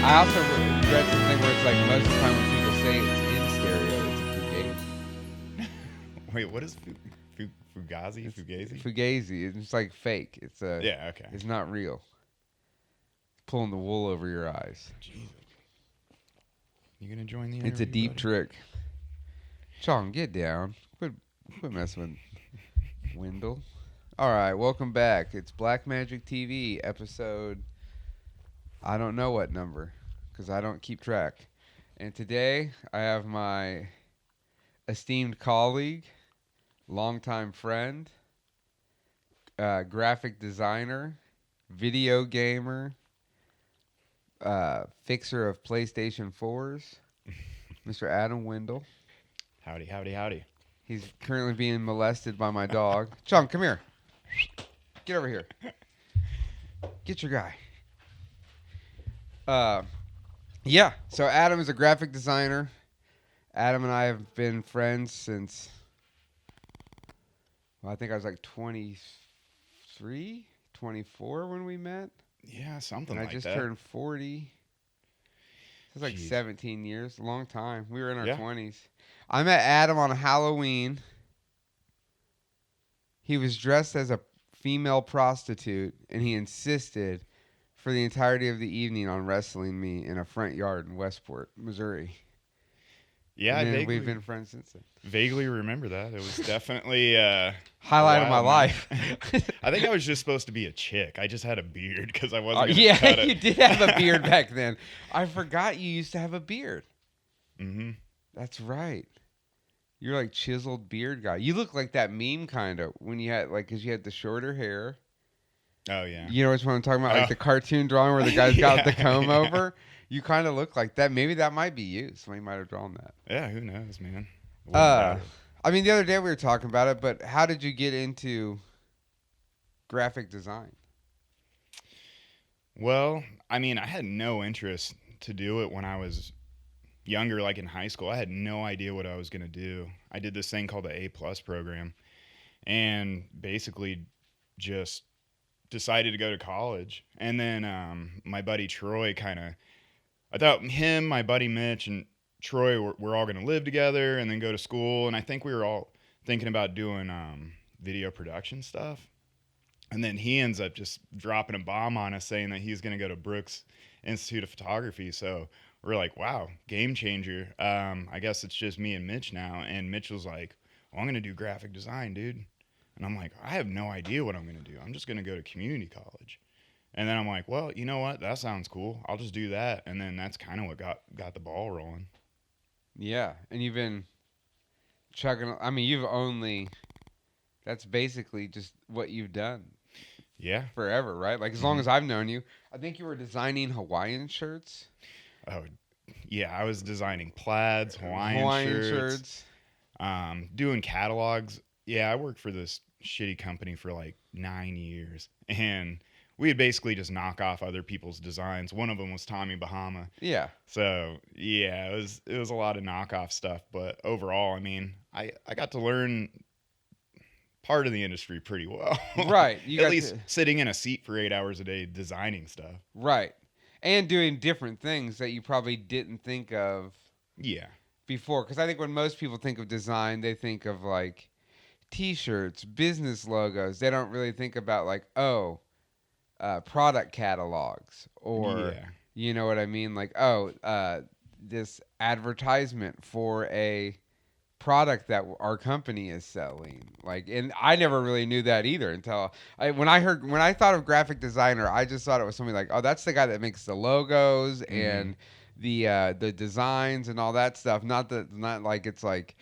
I also read something where it's like most of the time when people say it's in stereo, it's a fugazi. Wait, what is Fugazi? It's Fugazi? fugazi. It's like fake. Yeah, okay. It's not real. Pulling the wool over your eyes. Jesus. You gonna join the interview, It's a deep buddy? trick. Chong, get down. Quit messing with Windle. All right, welcome back. It's Black Magic TV episode. I don't know what number because I don't keep track. And today I have my esteemed colleague, longtime friend, graphic designer, video gamer, fixer of PlayStation 4s, Mr. Adam Windle. Howdy, howdy, howdy. He's currently being molested by my dog. Chunk, come here. Get over here. Get your guy. Yeah, so Adam is a graphic designer. Adam and I have been friends since, well, I think I was like 23, 24 when we met. Yeah, something And I like just that. turned 40. It's like Jeez. 17 years, a long time. We were in our Yeah. 20s. I met Adam on Halloween. He was dressed as a female prostitute, and he insisted for the entirety of the evening on wrestling me in a front yard in Westport, Missouri. Yeah, And I then we've been friends since then. vaguely remember that. It was definitely Highlight of my wild life. I think I was just supposed to be a chick. I just had a beard because I wasn't gonna Yeah, cut it. you did have a beard back then. I forgot you used to have a beard. Mm-hmm. That's right. You're like chiseled beard guy. You look like that meme kind of when you had because you had the shorter hair. Oh yeah. You know what I'm talking about? Oh. Like the cartoon drawing where the guy's got the comb Yeah. over. You kind of look like that. Maybe that might be you. Somebody might have drawn that. Yeah, who knows, man? Wouldn't doubt it. I mean, the other day we were talking about it, but how did you get into graphic design? Well, I mean, I had no interest to do it when I was younger, like in high school. I had no idea what I was going to do. I did this thing called the A+ program and basically just decided to go to college. And then my buddy Troy I thought him, my buddy Mitch, and Troy were all going to live together and then go to school. And I think we were all thinking about doing video production stuff. And then he ends up just dropping a bomb on us saying that he's going to go to Brooks Institute of Photography. So we're like, wow, game changer. I guess it's just me and Mitch now. And Mitch was like, well, I'm going to do graphic design, dude. And I'm like, I have no idea what I'm going to do. I'm just going to go to community college. And then I'm like, well, you know what? That sounds cool. I'll just do that. And then that's kind of what got the ball rolling. Yeah, and you've been chugging. I mean, that's basically just what you've done Yeah. forever, right? Like as long as I've known you, I think you were designing Hawaiian shirts. Oh, yeah. I was designing plaids, Hawaiian shirts. Doing catalogs. Yeah, I worked for this shitty company for like 9 years, and we would basically just knock off other people's designs. One of them was Tommy Bahama. Yeah. So yeah, it was a lot of knockoff stuff, but overall, I mean, I got to learn part of the industry pretty well. Right. At least sitting in a seat for 8 hours a day designing stuff. Right. And doing different things that you probably didn't think of Yeah. before. Because I think when most people think of design, they think of like T-shirts, business logos. They don't really think about like, product catalogs or, Yeah. you know what I mean? Like, this advertisement for a product that our company is selling. Like, and I never really knew that either until when I thought of graphic designer, I just thought it was something like, oh, that's the guy that makes the logos and the designs and all that stuff. Not like it's like,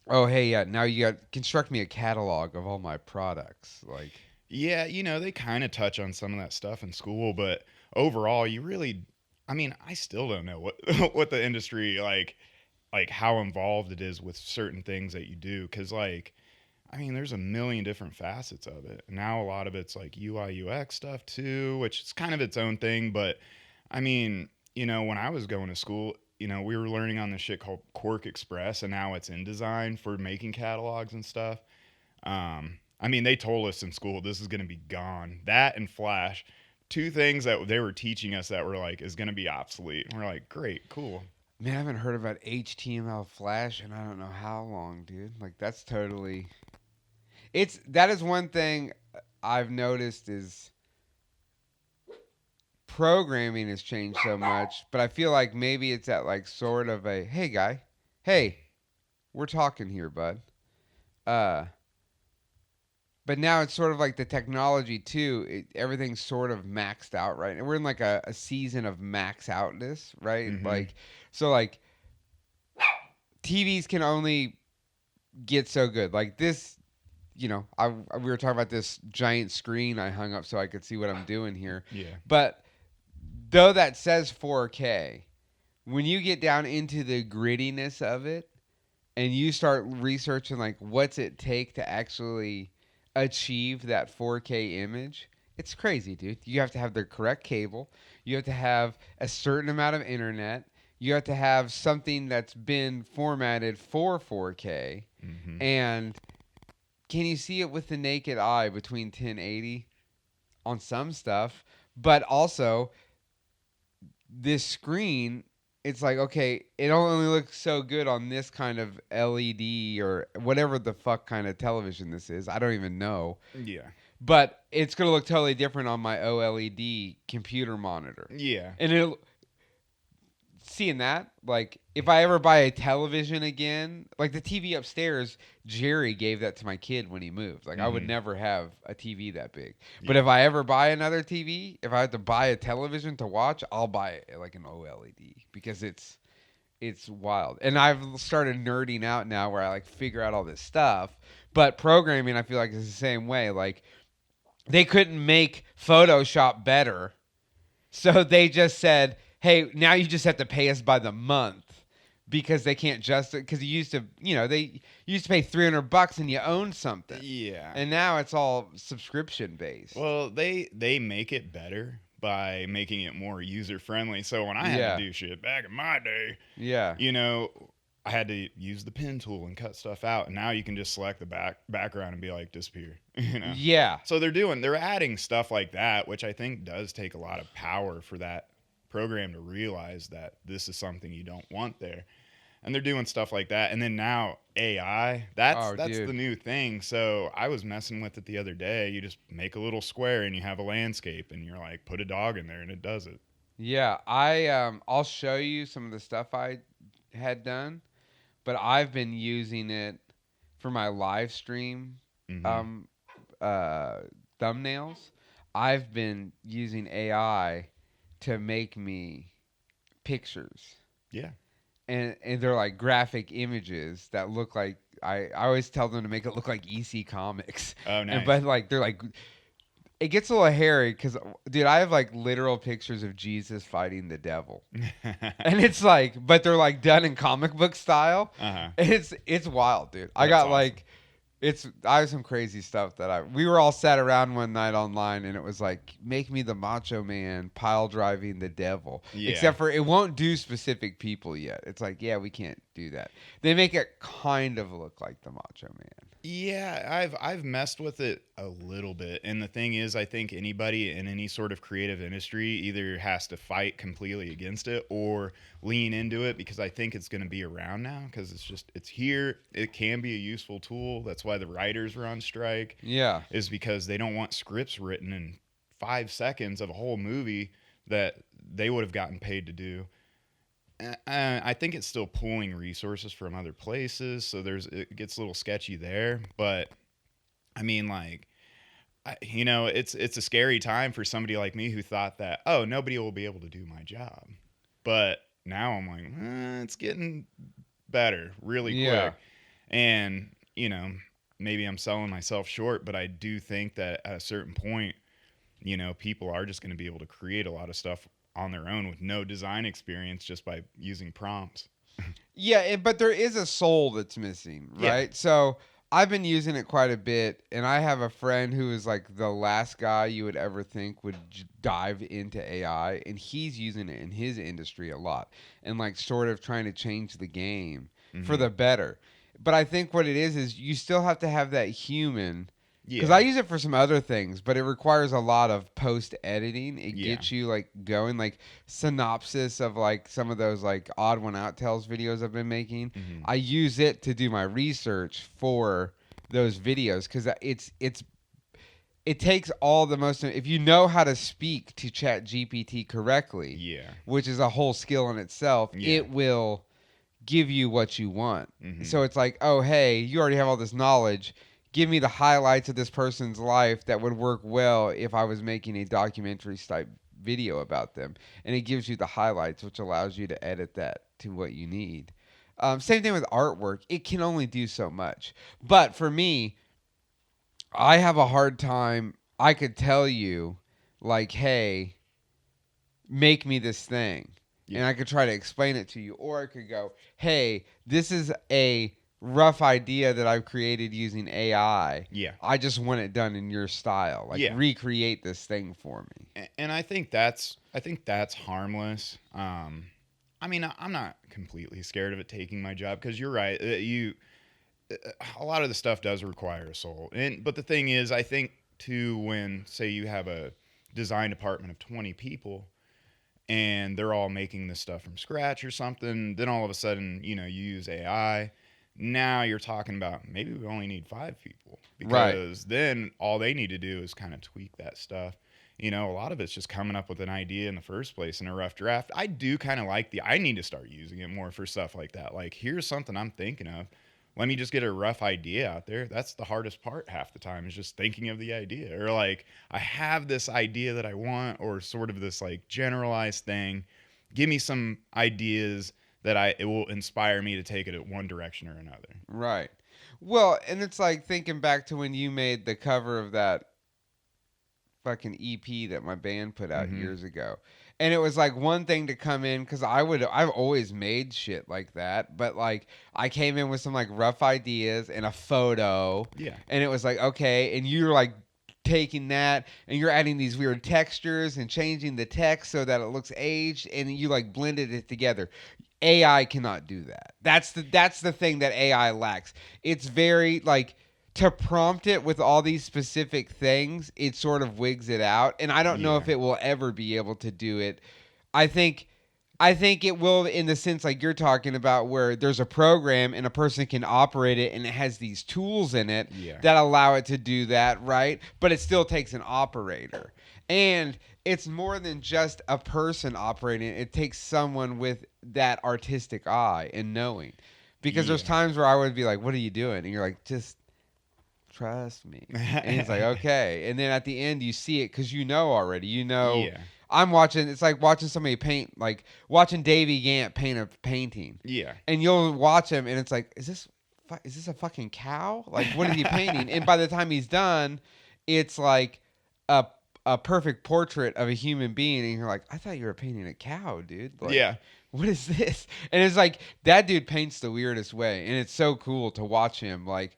oh, hey, yeah, now you got construct me a catalog of all my products. Like, Yeah, they kind of touch on some of that stuff in school, but overall, I mean, I still don't know what what the industry like how involved it is with certain things that you do, cuz like I mean, there's a million different facets of it. Now a lot of it's like UI UX stuff too, which is kind of its own thing, but I mean, when I was going to school, we were learning on this shit called Quark Express, and now it's InDesign for making catalogs and stuff. I mean, they told us in school this is going to be gone. That and Flash. two things that they were teaching us that were like is going to be obsolete. And we're like, great, cool. Man, I haven't heard about HTML Flash and I don't know how long, dude. Like that's totally. That is one thing I've noticed is programming has changed so much, but I feel like maybe it's at like sort of a hey guy, hey, we're talking here, bud. Uh, but now it's sort of like the technology too. Everything's sort of maxed out, right? And we're in like a season of max outness, right? Mm-hmm. Like so, like TVs can only get so good. Like this, we were talking about this giant screen I hung up so I could see what I'm doing here. Yeah. But though that says 4K, when you get down into the grittiness of it and you start researching like what's it take to actually achieve that 4K image, it's crazy, dude. You have to have the correct cable. You have to have a certain amount of internet. You have to have something that's been formatted for 4K. Mm-hmm. And can you see it with the naked eye between 1080 on some stuff? But also, this screen, it's like, okay, it only looks so good on this kind of LED or whatever the fuck kind of television this is. I don't even know. Yeah. But it's going to look totally different on my OLED computer monitor. Yeah. And seeing that, like, if I ever buy a television again, like the TV upstairs, Jerry gave that to my kid when he moved. Like, I would never have a TV that big. But if I ever buy another TV, if I have to buy a television to watch, I'll buy it like an OLED because it's wild. And I've started nerding out now where I like figure out all this stuff. But programming, I feel like is the same way. Like, they couldn't make Photoshop better, so they just said, hey, now you just have to pay us by the month because they can't because you used to, they used to pay $300 and you owned something. Yeah. And now it's all subscription based. Well, they make it better by making it more user friendly. So when I had to do shit back in my day, yeah, I had to use the pen tool and cut stuff out, and now you can just select the background and be like disappear. Yeah. So they're adding stuff like that, which I think does take a lot of power for that program to realize that this is something you don't want there. And they're doing stuff like that. And then now AI, that's the new thing. So I was messing with it the other day. You just make a little square and you have a landscape and you're like, put a dog in there and it does it. Yeah, I'll show you some of the stuff I had done, but I've been using it for my live stream thumbnails. I've been using AI to make me pictures. Yeah. And they're like graphic images that look like I always tell them to make it look like EC Comics. Oh, nice. But like they're like it gets a little hairy because dude, I have like literal pictures of Jesus fighting the devil, and it's like, but they're like done in comic book style. And it's wild, dude. I got awesome. Like. I have some crazy stuff that we were all sat around one night online and it was like, make me the Macho Man pile driving the devil. Yeah. Except for it won't do specific people yet. It's like, yeah, we can't do that. They make it kind of look like the Macho Man. Yeah, I've messed with it a little bit. And the thing is, I think anybody in any sort of creative industry either has to fight completely against it or lean into it because I think it's going to be around now because it's here. It can be a useful tool. That's why the writers are on strike. Yeah. Is because they don't want scripts written in 5 seconds of a whole movie that they would have gotten paid to do. I think it's still pulling resources from other places, so it gets a little sketchy there. But I mean, like, it's a scary time for somebody like me who thought that nobody will be able to do my job. But now I'm like, it's getting better really quick, and maybe I'm selling myself short, but I do think that at a certain point, people are just going to be able to create a lot of stuff on their own with no design experience just by using prompts. Yeah, but there is a soul that's missing, right? Yeah. So I've been using it quite a bit, and I have a friend who is like the last guy you would ever think would dive into AI, and he's using it in his industry a lot and like sort of trying to change the game for the better. But I think what it is you still have to have that human Because Yeah. I use it for some other things, but it requires a lot of post editing. It Yeah. gets you like going, like synopsis of like some of those like odd one out tells videos I've been making. Hmm. I use it to do my research for those videos because it takes all the most, if you know how to speak to Chat GPT correctly, Yeah. which is a whole skill in itself, Yeah. it will give you what you want. Hmm. So it's like, oh, hey, you already have all this knowledge. Give me the highlights of this person's life that would work well if I was making a documentary type video about them. And it gives you the highlights, which allows you to edit that to what you need. Same thing with artwork. It can only do so much. But for me, I have a hard time. I could tell you, like, hey, make me this thing. And Yeah. I could try to explain it to you. Or I could go, hey, this is a rough idea that I've created using AI. Yeah. I just want it done in your style. Like, Yeah. recreate this thing for me. And I think that's harmless. I mean, I'm not completely scared of it taking my job because you're right. A lot of the stuff does require a soul. But the thing is, I think too, when say you have a design department of 20 people and they're all making this stuff from scratch or something, then all of a sudden, you use AI. Now you're talking about maybe we only need 5 people Right. because then all they need to do is kind of tweak that stuff. A lot of it's just coming up with an idea in the first place in a rough draft. I do kind of like I need to start using it more for stuff like that. Like, here's something I'm thinking of. Let me just get a rough idea out there. That's the hardest part half the time, is just thinking of the idea. Or like, I have this idea that I want, or sort of this like generalized thing. Give me some ideas that it will inspire me to take it in one direction or another. Right. Well, and it's like thinking back to when you made the cover of that fucking EP that my band put out Mm-hmm. years ago. And it was like one thing to come in because I've always made shit like that, but like I came in with some like rough ideas and a photo, Yeah. and it was like, okay, and you're like taking that and you're adding these weird textures and changing the text so that it looks aged, and you like blended it together. AI cannot do that. That's the thing that AI lacks. It's very like, to prompt it with all these specific things, it sort of wigs it out, and I don't know Yeah. if it will ever be able to do it. I think I think it will, in the sense like you're talking about, where there's a program and a person can operate it and it has these tools in it Yeah. that allow it to do that, right? But it still takes an operator. And it's more than just a person operating it. It takes someone with that artistic eye and knowing. Because there's Yeah. times where I would be like, "What are you doing?" And you're like, "Just trust me." And he's like, "Okay." And then at the end, you see it because you know already. You know, Yeah. I'm watching. It's like watching somebody paint, like watching Davey Gant paint a painting, Yeah. and you'll watch him, and it's like, is this a fucking cow? Like, what is he painting? And by the time he's done, it's like a a perfect portrait of a human being, and you're like, I thought you were painting a cow, dude. Like, Yeah. what is this? And it's like that dude paints the weirdest way, and it's so cool to watch him. Like,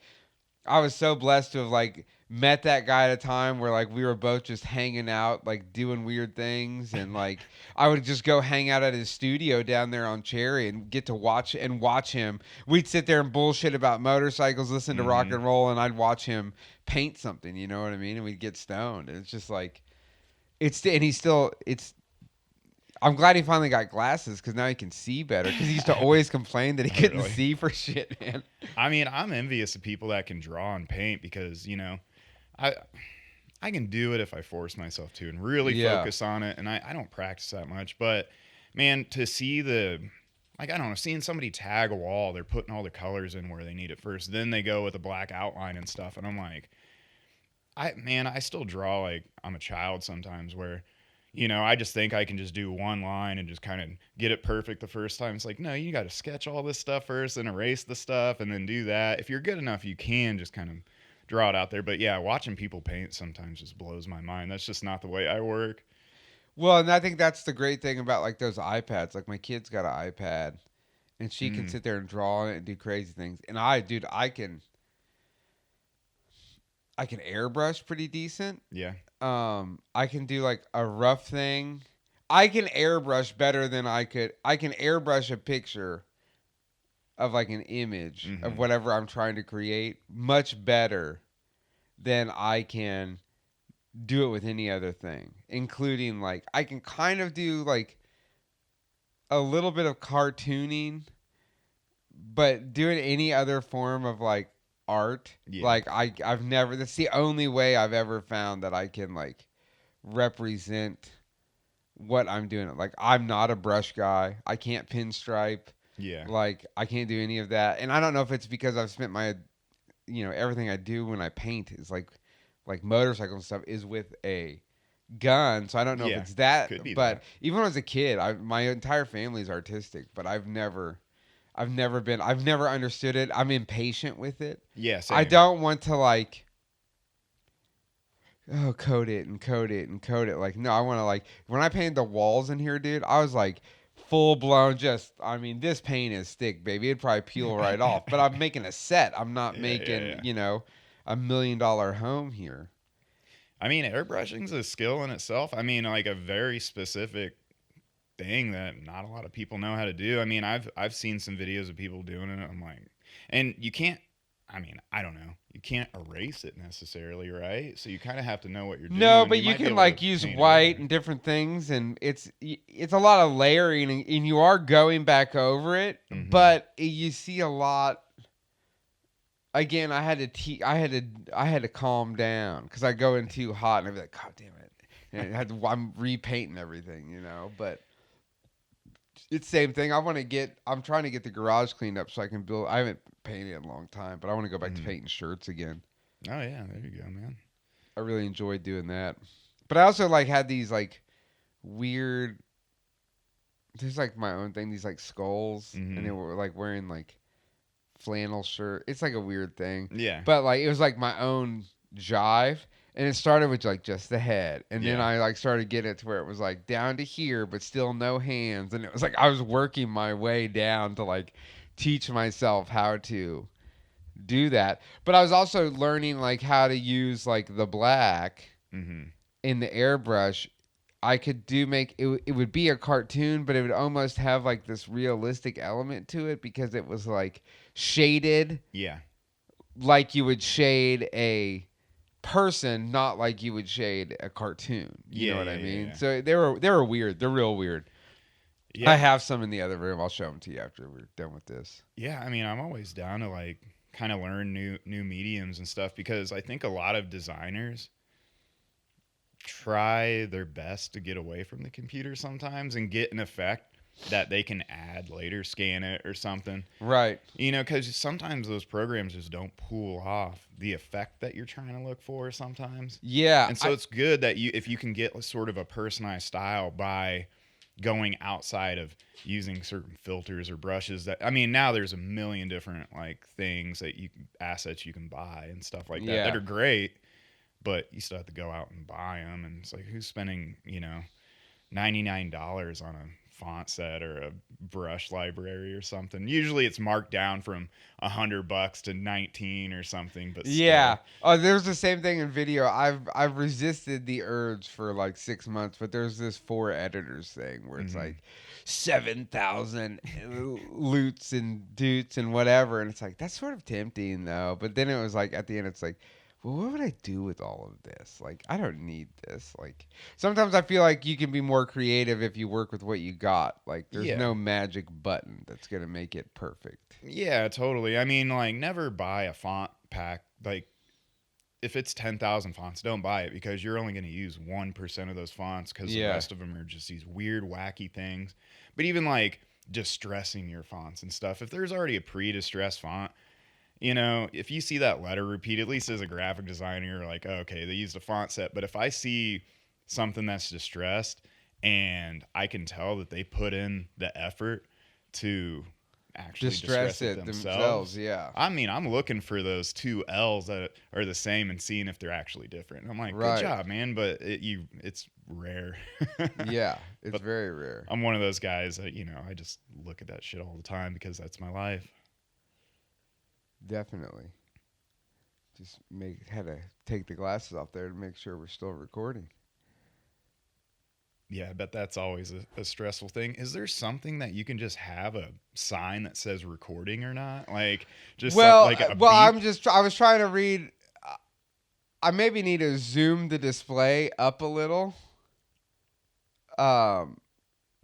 I was so blessed to have like met that guy at a time where like we were both just hanging out, like doing weird things, and like I would just go hang out at his studio down there on Cherry and get to watch him. We'd sit there and bullshit about motorcycles, listen to rock Mm-hmm. and roll, and I'd watch him paint something, you know what I mean? And we'd get stoned. And it's just like and he's still it's I'm glad he finally got glasses because now he can see better. Because he used to always complain that he Oh, couldn't really? see for shit, man. I mean, I'm envious of people that can draw and paint because, I I can do it if I force myself to and really Yeah. focus on it. And I don't practice that much. But man, to see like, I don't know, seeing somebody tag a wall, they're putting all the colors in where they need it first. Then they go with a black outline and stuff. And I'm like, I still draw like I'm a child sometimes where, I just think I can just do one line and just kind of get it perfect the first time. It's like, no, you got to sketch all this stuff first and erase the stuff and then do that. If you're good enough, you can just kind of draw it out there. But yeah, watching people paint sometimes just blows my mind. That's just not the way I work. Well, and I think that's the great thing about like those iPads. Like my kid's got an iPad, and she can Mm, sit there and draw on it and do crazy things. And dude, I can airbrush pretty decent. yeah. I can do like a rough thing. I can airbrush better than I could. I can airbrush a picture of like an image of Hmm. whatever I'm trying to create much better then I can do it with any other thing, including like I can kind of do like a little bit of cartooning, but doing any other form of like art, Yeah. like I've never. That's the only way I've ever found that I can like represent what I'm doing. Like I'm not a brush guy. I can't pinstripe. Yeah. Like I can't do any of that. And I don't know if it's because I've spent my everything I do when I paint is like motorcycle and stuff is with a gun. So I don't know if Yeah. it's Could that, be but that. even when I was a kid, my entire family is artistic, but I've never understood it. I'm impatient with it. Yeah, I same. don't want to like code it and code it and code it. Like no, I want to like when I painted the walls in here, dude. I was like full blown. Just I mean, this paint is thick, baby. It'd probably peel right off. But I'm making a set. I'm not Yeah, yeah, making yeah. $1 million home here. I mean, airbrushing's a skill in itself. I mean, like a very specific thing that not a lot of people know how to do. I mean, I've seen some videos of people doing it. I'm like, and you can't. I mean, I don't know. You can't erase it necessarily, right? So you kind of have to know what you're No, doing. but You you might be can able to like use paint it white over. and different things, and it's a lot of layering, and you are going back over it. Mm-hmm. But you see a lot. Again, I had to calm down because I go in too hot, and I'd be like, God damn it, and I'm repainting everything. But it's the same thing. I'm trying to get the garage cleaned up so I can build. I haven't painted in a long time, but I want to go back to Mm-hmm. painting shirts again. Oh yeah, there you go, man. I really enjoyed doing that. But I also like had these like weird. There's like my own thing. These like skulls, and Mm-hmm. they were like wearing like flannel shirt. It's like a weird thing, Yeah, but like it was like my own jive. And it started with like just the head, and then yeah. I like started getting it to where it was like down to here, but still no hands, and it was like I was working my way down to like teach myself how to do that. But I was also learning like how to use like the black Mm-hmm. in the airbrush. I could do make it. It would be a cartoon, but it would almost have like this realistic element to it because it was like shaded, Yeah, like you would shade a person, not like you would shade a cartoon. You know yeah, what yeah, I yeah, mean? yeah. So they were weird. They're real weird. I Yeah, have some in the other room. I'll show them to you after we're done with this. yeah. I mean, I'm always down to like kind of learn new mediums and stuff because I think a lot of designers try their best to get away from the computer sometimes and get an effect that they can add later, scan it or something. Right. Because sometimes those programs just don't pull off the effect that you're trying to look for sometimes. Yeah. And so it's good that if you can get sort of a personalized style by going outside of using certain filters or brushes that I mean now there's a million different like things that you assets you can buy and stuff like that Yeah. are great, but you still have to go out and buy them. And it's like, who's spending, $99 on a font set or a brush library or something? Usually it's marked down from $100 to 19 or something, but Yeah. still. Oh, there's the same thing in video. I've resisted the urge for like 6 months, but there's this four editors thing where it's Hmm. like 7,000 loots and doots and whatever, and it's like that's sort of tempting though. But then it was like at the end, it's like, well, what would I do with all of this? Like, I don't need this. Like, sometimes I feel like you can be more creative if you work with what you got. Like, there's Yeah. no magic button that's gonna make it perfect. Yeah, totally. I mean, like, never buy a font pack. Like, if it's 10,000 fonts, don't buy it because you're only going to use 1% of those fonts because the Yeah. rest of them are just these weird, wacky things. But even like distressing your fonts and stuff, if there's already a pre distressed font, if you see that letter repeat, at least as a graphic designer, you're like, oh, okay, they used a font set. But if I see something that's distressed and I can tell that they put in the effort to actually Distress distress it it themselves. themselves, Yeah. I mean, I'm looking for those two L's that are the same and seeing if they're actually different. I'm like, good Right. job, man, but it's rare. Yeah. It's But very rare. I'm one of those guys that I just look at that shit all the time because that's my life. Definitely. Just had to take the glasses off there to make sure we're still recording. Yeah, I bet that's always a stressful thing. Is there something that you can just have a sign that says recording or not? Like just Well, like a well, beep? I was trying to read. I maybe need to zoom the display up a little. Um,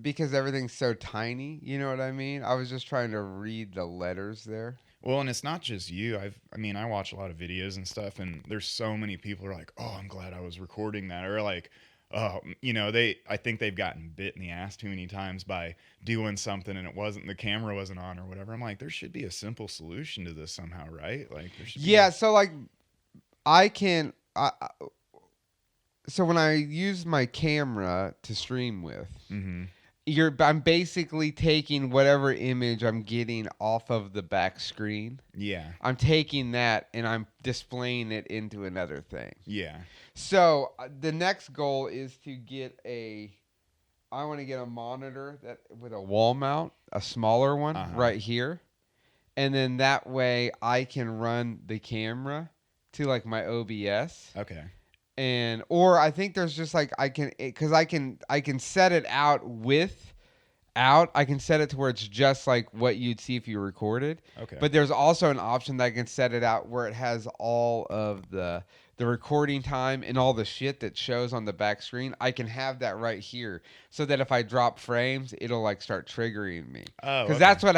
because everything's so tiny. You know what I mean? I was just trying to read the letters there. Well, and it's not just you. I watch a lot of videos and stuff, and there's so many people who are like, "Oh, I'm glad I was recording that," or like, "Oh, I think they've gotten bit in the ass too many times by doing something and the camera wasn't on or whatever." I'm like, there should be a simple solution to this somehow, right? Like, there should be. Yeah. So like, I can. So when I use my camera to stream with, Mm-hmm. I'm basically taking whatever image I'm getting off of the back screen. Yeah. I'm taking that and I'm displaying it into another thing. Yeah. So the next goal is to get I want to get a monitor that with a wall mount, a smaller one right here. And then that way I can run the camera to like my OBS. Okay. Or I think there's just like I can set it out I can set it to where it's just like what you'd see if you recorded. Okay. But there's also an option that I can set it out where it has all of the recording time and all the shit that shows on the back screen. I can have that right here so that if I drop frames, it'll like start triggering me. Oh, Because okay. that's what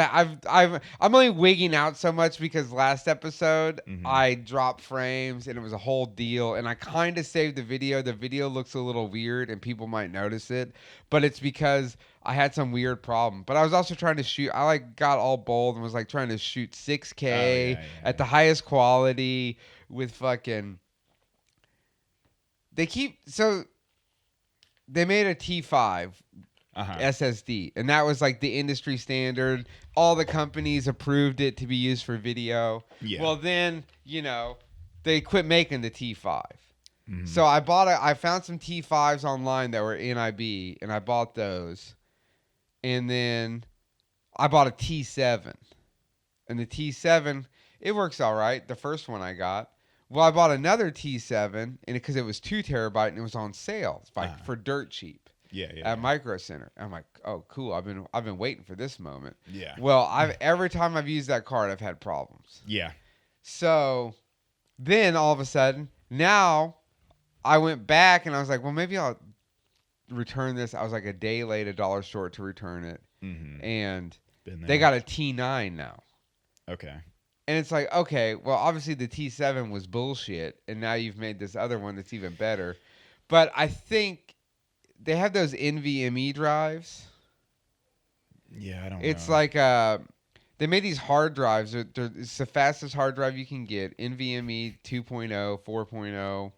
I'm only wigging out so much because last episode I dropped frames and it was a whole deal and I kind of saved the video. The video looks a little weird and people might notice it, but it's because I had some weird problem. But I was also trying to shoot. I like got all bold and was like trying to shoot 6K at the highest quality with fucking. They made a T5 SSD, and that was like the industry standard. All the companies approved it to be used for video. Yeah. Well, then they quit making the T5. So I found some T5s online that were NIB, and I bought those. And then I bought a T7. And the T7, it works all right. The first one I got. Well, I bought another T7 and because it was 2 terabyte and it was on sale for dirt cheap. At Micro Center. I'm like, oh, cool. I've been waiting for this moment. Yeah. Well, every time I've used that card, I've had problems. Yeah. So then all of a sudden, now I went back and I was like, well, maybe I'll return this. I was like a day late, $1 short to return it. And they got a T9 now. Okay. And it's like, okay, well, obviously the T7 was bullshit, and now you've made this other one that's even better. But I think they have those NVMe drives. Yeah, I don't know. It's like they made these hard drives. It's the fastest hard drive you can get, NVMe 2.0, 4.0,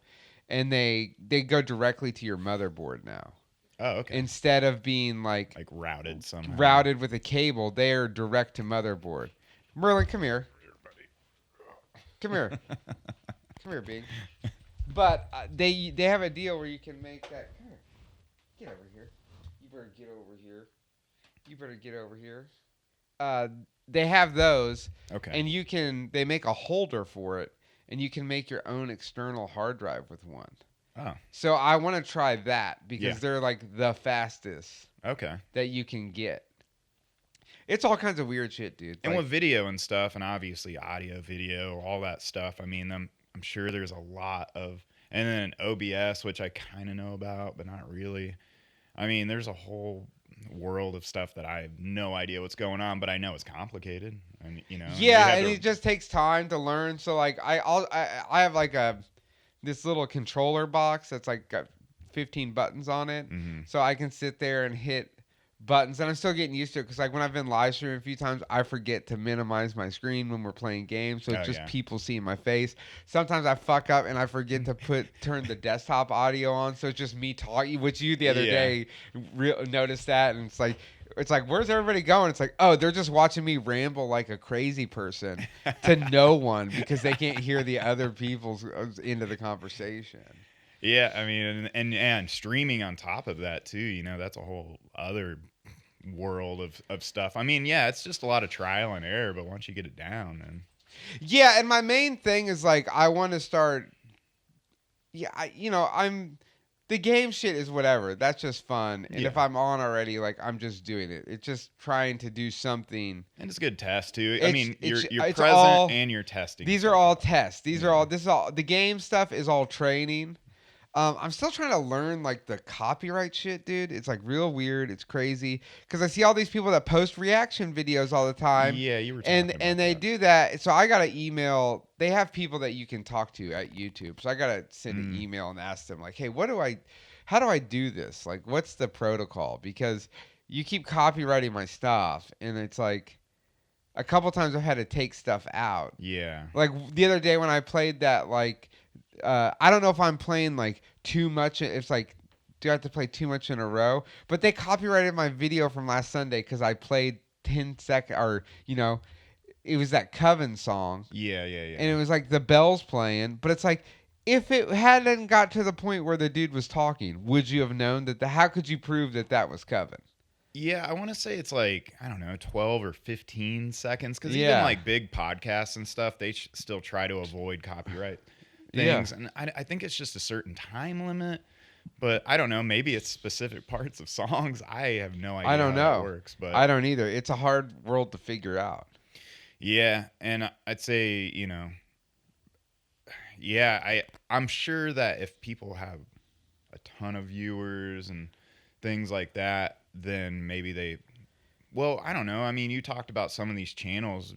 and they go directly to your motherboard now. Oh, okay. Instead of being like routed somehow. Routed with a cable, they are direct to motherboard. Merlin, come here. Come here. Come here, Bing. But they have a deal where you can make that. Come here. Get over here. You better get over here. You better get over here. They have those. Okay. And they make a holder for it, and you can make your own external hard drive with one. Oh. So I want to try that because they're like the fastest. Okay. That you can get. It's all kinds of weird shit, dude. And with video and stuff, and obviously audio, video, all that stuff. I mean, I'm sure there's a lot of, and then OBS, which I kind of know about, but not really. I mean, there's a whole world of stuff that I have no idea what's going on, but I know it's complicated. And yeah, and it just takes time to learn. So like, I have like this little controller box that's like got 15 buttons on it, so I can sit there and hit buttons, and I'm still getting used to it because like when I've been live streaming a few times, I forget to minimize my screen when we're playing games, so it's just people seeing my face. Sometimes I fuck up and I forget to turn the desktop audio on, so it's just me talking. Which you the other day noticed that, and it's like where's everybody going? It's like, oh, they're just watching me ramble like a crazy person to no one because they can't hear the other people's end of the conversation. Yeah, I mean, and streaming on top of that too, that's a whole other world of stuff. I mean, yeah, it's just a lot of trial and error, but once you get it down, then yeah. And my main thing is like I want to start. Yeah, The game shit is whatever. That's just fun. And if Yeah. I'm on already, like I'm just doing it. It's just trying to do something. And it's a good test too. I mean, you're It's present all. and you're testing These are stuff all out. tests. These are Yeah. all. This is all. The game stuff is all training. I'm still trying to learn like the copyright shit, dude. It's like real weird. It's crazy because I see all these people that post reaction videos all the time, Yeah, you were and talking about they that. do that. So I gotta email. They have people that you can talk to at YouTube. So I gotta send an email and ask them like, hey, how do I do this? Like, what's the protocol? Because you keep copyrighting my stuff, and it's like a couple times I've had to take stuff out. Yeah. Like the other day when I played that, like, I don't know if I'm playing like too much. It's like, do I have to play too much in a row? But they copyrighted my video from last Sunday because I played 10 second, or it was that Coven song, Yeah, yeah, yeah. and it was like the bells playing. But it's like, if it hadn't got to the point where the dude was talking, would you have known that? How could you prove that that was Coven? Yeah, I want to say it's like, I don't know, 12 or 15 seconds. Because even Yeah. like big podcasts and stuff, they still try to avoid copyright Yeah. things. And I think it's just a certain time limit. But I don't know. Maybe it's specific parts of songs. I have no idea I don't how that know. works. But I don't either. It's a hard world to figure out. yeah, and I'd say, yeah, I'm sure that if people have a ton of viewers and things like that, then maybe well, I don't know. I mean, you talked about some of these channels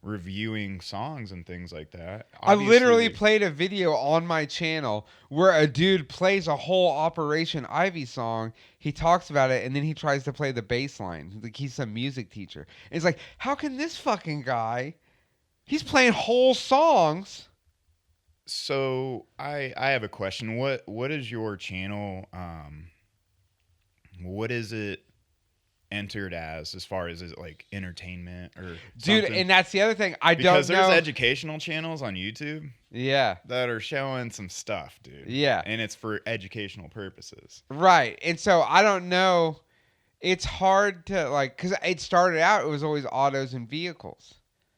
reviewing songs and things like that. I literally Obviously, played a video on my channel where a dude plays a whole Operation Ivy song. He talks about it, and then he tries to play the bass line. Like he's some music teacher. And it's like, how can this fucking guy? He's playing whole songs. so I have a question. What is your channel? What is it entered as far as is it like entertainment or Dude, something? and that's the other thing. I Because don't there's know. educational channels on YouTube Yeah. that are showing some stuff, dude. Yeah. And it's for educational purposes. Right. And so I don't know. It's hard to like, because it started out, it was always autos and vehicles.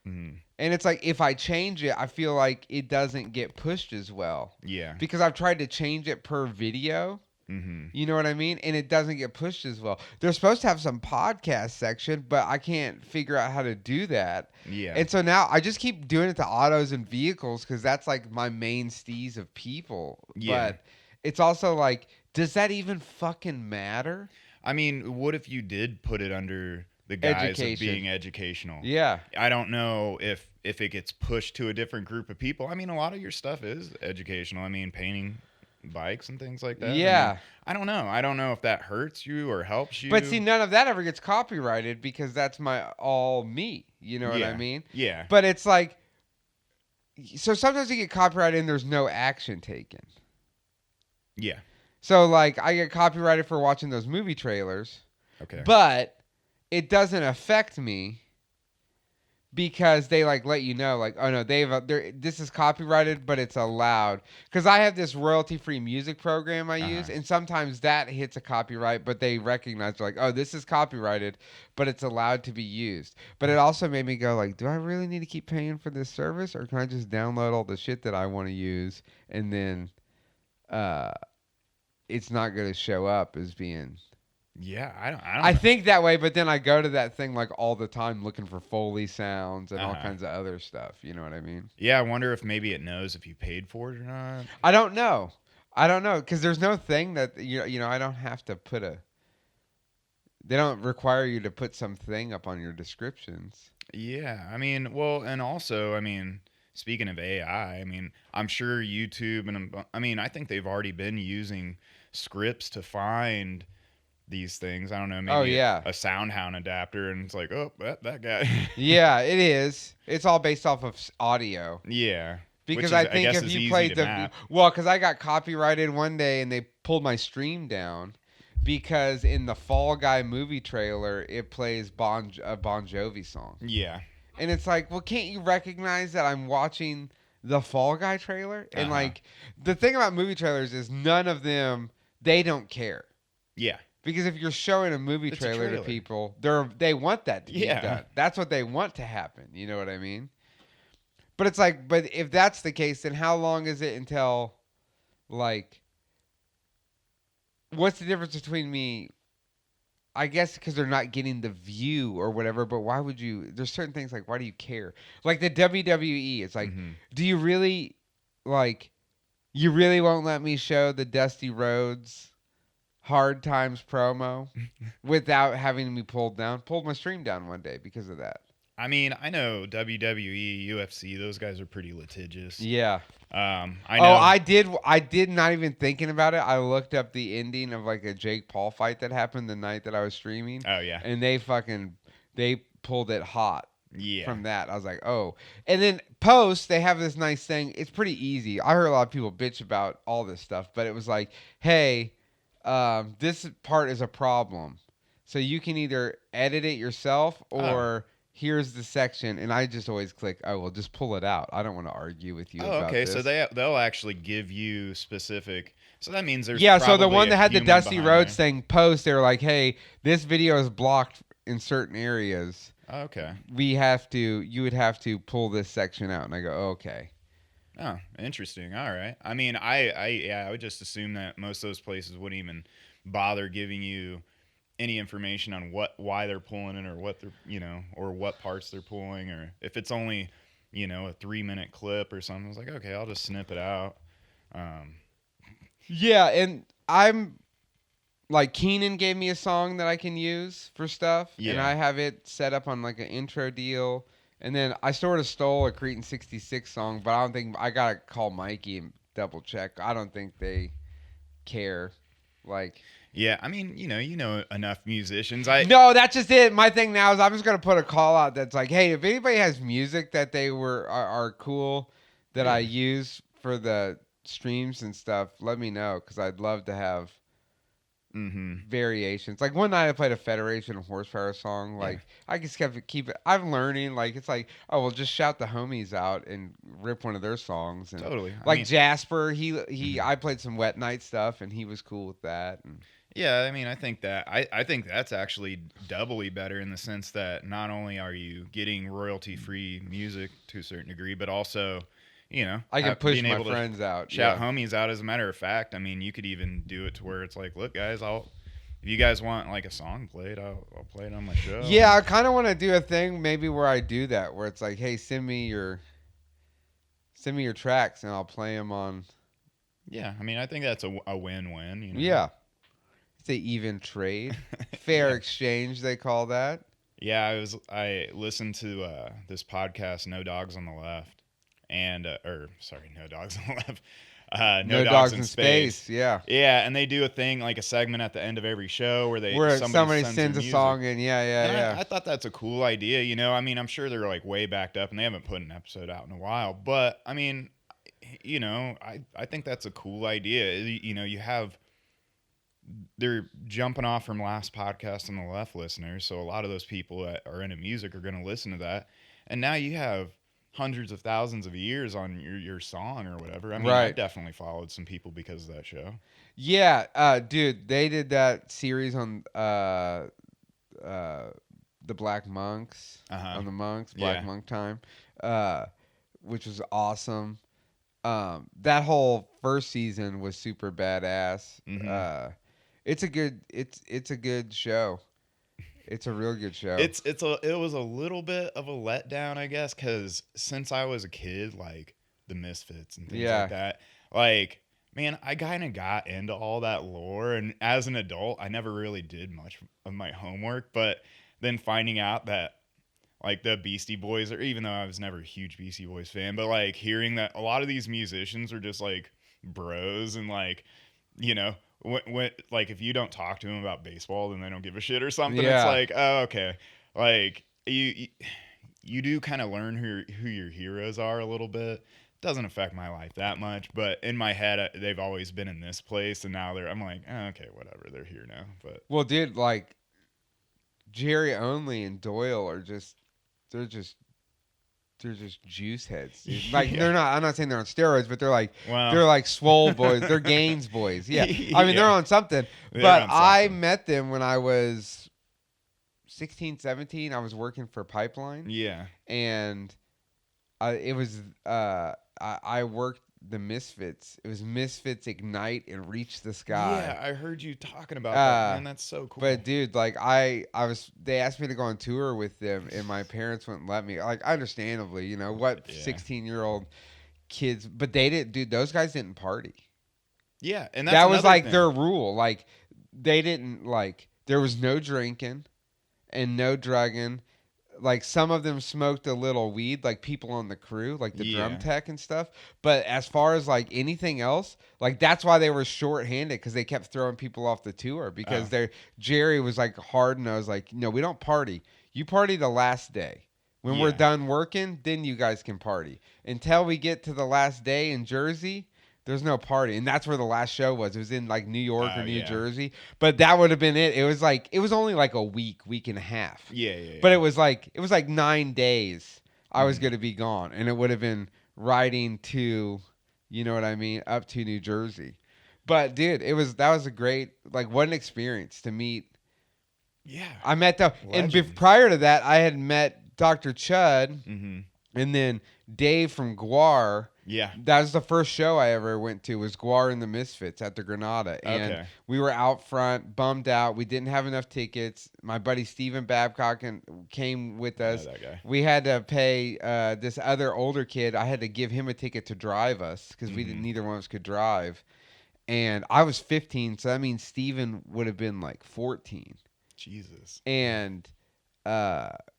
Mm, And it's like, if I change it, I feel like it doesn't get pushed as well. yeah. Because I've tried to change it per video. Mm-hmm. You know what I mean? And it doesn't get pushed as well. They're supposed to have some podcast section, but I can't figure out how to do that. Yeah. And so now I just keep doing it to autos and vehicles because that's like my main steez of people. Yeah. But it's also like, does that even fucking matter? I mean, what if you did put it under the guise Education. of being educational? Yeah. I don't know if it gets pushed to a different group of people. I mean, a lot of your stuff is educational. I mean, painting bikes and things like that. Yeah. I don't know. I don't know if that hurts you or helps you. But see, none of that ever gets copyrighted because that's my all me. You know what I Yeah. mean? Yeah. But it's like, so sometimes you get copyrighted and there's no action taken. Yeah. So like I get copyrighted for watching those movie trailers, Okay. but it doesn't affect me because they like let you know like, oh no, this is copyrighted, but it's allowed. Because I have this royalty-free music program I use, and sometimes that hits a copyright, but they recognize like, oh, this is copyrighted, but it's allowed to be used. But it also made me go like, do I really need to keep paying for this service, or can I just download all the shit that I want to use and then it's not going to show up as being. Yeah, I don't I know. think that way, but then I go to that thing like all the time looking for Foley sounds and all Uh-huh. kinds of other stuff. You know what I mean? Yeah, I wonder if maybe it knows if you paid for it or not. I don't know. Because there's no thing that I don't have to put a. They don't require you to put something up on your descriptions. Yeah, I mean, well, and also, I mean, speaking of AI, I mean, I'm sure YouTube and I mean, I think they've already been using scripts to find these things. I don't know, maybe yeah. a SoundHound adapter, and it's like, oh, that guy. Yeah, it is. It's all based off of audio. Yeah. Because Which I is, think guess if is you easy played to the map. because I got copyrighted one day and they pulled my stream down because in the Fall Guy movie trailer it plays a Bon Jovi song. Yeah. And it's like, well, can't you recognize that I'm watching the Fall Guy trailer? And like the thing about movie trailers is none of them, they don't care. Yeah. Because if you're showing a movie It's a trailer to trailer. people, they want that to be Yeah. done. That's what they want to happen. You know what I mean? But it's like, but if that's the case, then how long is it until, like, what's the difference between me? I guess because they're not getting the view or whatever, but why would you? There's certain things like, why do you care? Like the WWE, it's like, Mm-hmm. do you really, like, you really won't let me show the Dusty Rhodes Hard Times promo without having me pulled my stream down one day because of that. I mean, I know WWE, UFC, those guys are pretty litigious. Yeah. I Oh, know. I did not even thinking about it. I looked up the ending of like a Jake Paul fight that happened the night that I was streaming, Oh yeah, and they pulled it hot yeah. from that. I was like, oh. And then post, they have this nice thing. It's pretty easy. I heard a lot of people bitch about all this stuff, but it was like, hey, this part is a problem. So you can either edit it yourself Oh, or here's the section. And I just always click, oh, well, just pull it out. I don't want to argue with you oh, about okay. So this. they'll actually give you specific. So that means there's Yeah, so the probably one a that had the human Dusty behind Rhodes there. thing post, they were like, hey, this video is blocked in certain areas. Okay. You would have to pull this section out. And I go, okay. Oh, interesting. All right. I mean, I would just assume that most of those places wouldn't even bother giving you any information on why they're pulling it or what they're, or what parts they're pulling, or if it's only, a 3-minute clip or something. It's like, okay, I'll just snip it out. Um, Yeah, and I'm like Keenan gave me a song that I can use for stuff, and yeah. I have it set up on like an intro deal. And then I sort of stole a Cretan 66 song, but I don't think I gotta call Mikey and double check. I don't think they care. Like, Yeah, I mean, enough musicians. I no, that's just it. My thing now is I'm just gonna put a call out that's like, hey, if anybody has music that are cool that I yeah. use for the streams and stuff, let me know because I'd love to have Mhm. variations. Like one night I played a Federation of Horsepower song. Yeah. Like I just keep it. I'm learning. Like it's like, oh well, just shout the homies out and rip one of their songs. And Totally. I like mean, Jasper, he mhm. I played some Wet Night stuff and he was cool with that. And Yeah, I mean, I think that's actually doubly better in the sense that not only are you getting royalty-free music to a certain degree, but also, I can push being my able to friends out. shout Yeah. homies out. As a matter of fact, I mean, you could even do it to where it's like, look, guys, if you guys want like a song played, I'll play it on my show. Yeah, I kind of want to do a thing maybe where I do that, where it's like, hey, send me your tracks and I'll play them on. Yeah, I mean, I think that's a win-win. Yeah, it's a even trade, fair Yeah. exchange they call that. Yeah, I listened to this podcast, No Dogs on the Left, and or sorry, No Dogs on the Left, No No Dogs dogs in in Space. space. Yeah, Yeah, and they do a thing like a segment at the end of every show where where somebody somebody sends their sends a music, song in. Yeah, and yeah, yeah. I thought that's a cool idea. I mean, I'm sure they're like way backed up and they haven't put an episode out in a while, but I mean, I think that's a cool idea. You have they're jumping off from last podcast on the left listeners, so a lot of those people that are into music are going to listen to that, and now you have hundreds of thousands of years on your song or whatever. I mean, I've Right. definitely followed some people because of that show. Yeah, dude, they did that series on uh the Black Monks Uh-huh. on the Monks Black Yeah. Monk time, uh, which was awesome. That whole first season was super badass. Mm-hmm. It's a good show. It's a real good show. It was a little bit of a letdown, I guess, because since I was a kid, like the Misfits and things like Yeah. that, like man, I kind of got into all that lore, and as an adult, I never really did much of my homework. But then finding out that like the Beastie Boys, or even though I was never a huge Beastie Boys fan, but like hearing that a lot of these musicians are just like bros and like you know when like if you don't talk to them about baseball then they don't give a shit or something. It's Yeah. like, oh, okay, like you do kind of learn who your heroes are a little bit. Doesn't affect my life that much, but in my head they've always been in this place, and now I'm like, oh, okay, whatever, they're here now. But Well, dude, like Jerry Only and Doyle are just they're just they're just juice heads, dude. Like yeah, they're not. I'm not saying they're on steroids, but well, they're like swole boys. They're Gaines boys. Yeah, I mean they're yeah, on something. they're But on I something. met them when I was 16, 17. I was working for Pipeline, Yeah. and it was I worked the Misfits. It was Misfits Ignite and Reach the Sky. Yeah, I heard you talking about that, man. That's so cool. But dude, like they asked me to go on tour with them, and my parents wouldn't let me. Like, understandably, you know what, 16-year-old kids, but they didn't. Dude, those guys didn't party. Yeah, and that's that was like thing. their rule. Like, they didn't like. There was no drinking and no drugging. Like, some of them smoked a little weed, like people on the crew, like the drum tech and stuff. But as far as like anything else, like that's why they were short-handed, because they kept throwing people off the tour, because Jerry was like hard nosed, like, no, we don't party. You party the last day. When we're done working, then you guys can party. Until we get to the last day in Jersey, there's no party. And that's where the last show was. It was in like New York or New Jersey. But that would have been it. It was only like a week and a half. Yeah. But it was like 9 days I was going to be gone, and it would have been riding to, you know what I mean, up to New Jersey. But dude, that was a great, like, what an experience to meet. Yeah. I met prior to that, I had met Dr. Chud, and then Dave from Guar. Yeah. That was the first show I ever went to, was Guar and the Misfits at the Granada. And we were out front, bummed out. We didn't have enough tickets. My buddy Steven Babcock came with us. That guy. We had to pay this other older kid. I had to give him a ticket to drive us, because neither one of us could drive. And I was 15, so that means Steven would have been like 14. Jesus. And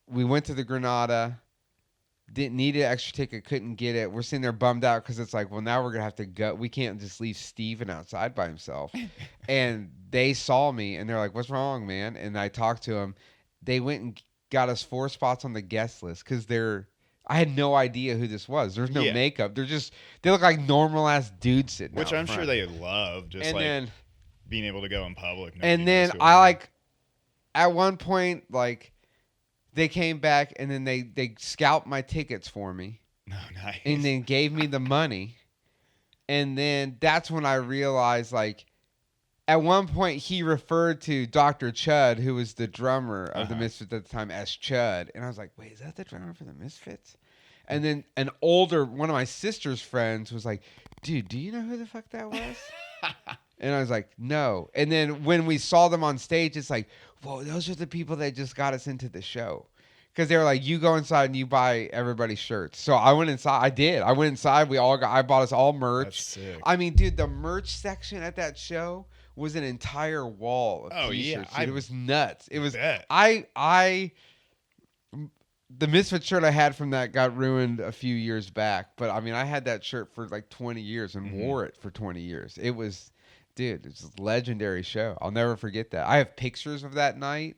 we went to the Granada. Didn't need an extra ticket, couldn't get it. We're sitting there bummed out, because it's like, well, now we're going to have to go. We can't just leave Steven outside by himself. And they saw me, and they're like, what's wrong, man? And I talked to them. They went and got us 4 spots on the guest list, because I had no idea who this was. There's no makeup. They look like normal-ass dudes sitting Which out I'm front. sure they love, just and like then, being able to go in public. And then I, like, at one point, like, they came back, and then they scalped my tickets for me. Oh, nice. And then gave me the money. And then that's when I realized, like, at one point he referred to Dr. Chud, who was the drummer of the Misfits at the time, as Chud. And I was like, wait, is that the drummer for the Misfits? And then one of my sister's friends was like, dude, do you know who the fuck that was? And I was like, no. And then when we saw them on stage, it's like, whoa, those are the people that just got us into the show. Because they were like, you go inside and you buy everybody's shirts. So I went inside. I did. I went inside. I bought us all merch. That's sick. I mean, dude, the merch section at that show was an entire wall of t-shirts. Yeah, it was nuts. It was. The Misfit shirt I had from that got ruined a few years back. But I mean, I had that shirt for like 20 years and wore it for 20 years. It was. Dude, it's a legendary show. I'll never forget that. I have pictures of that night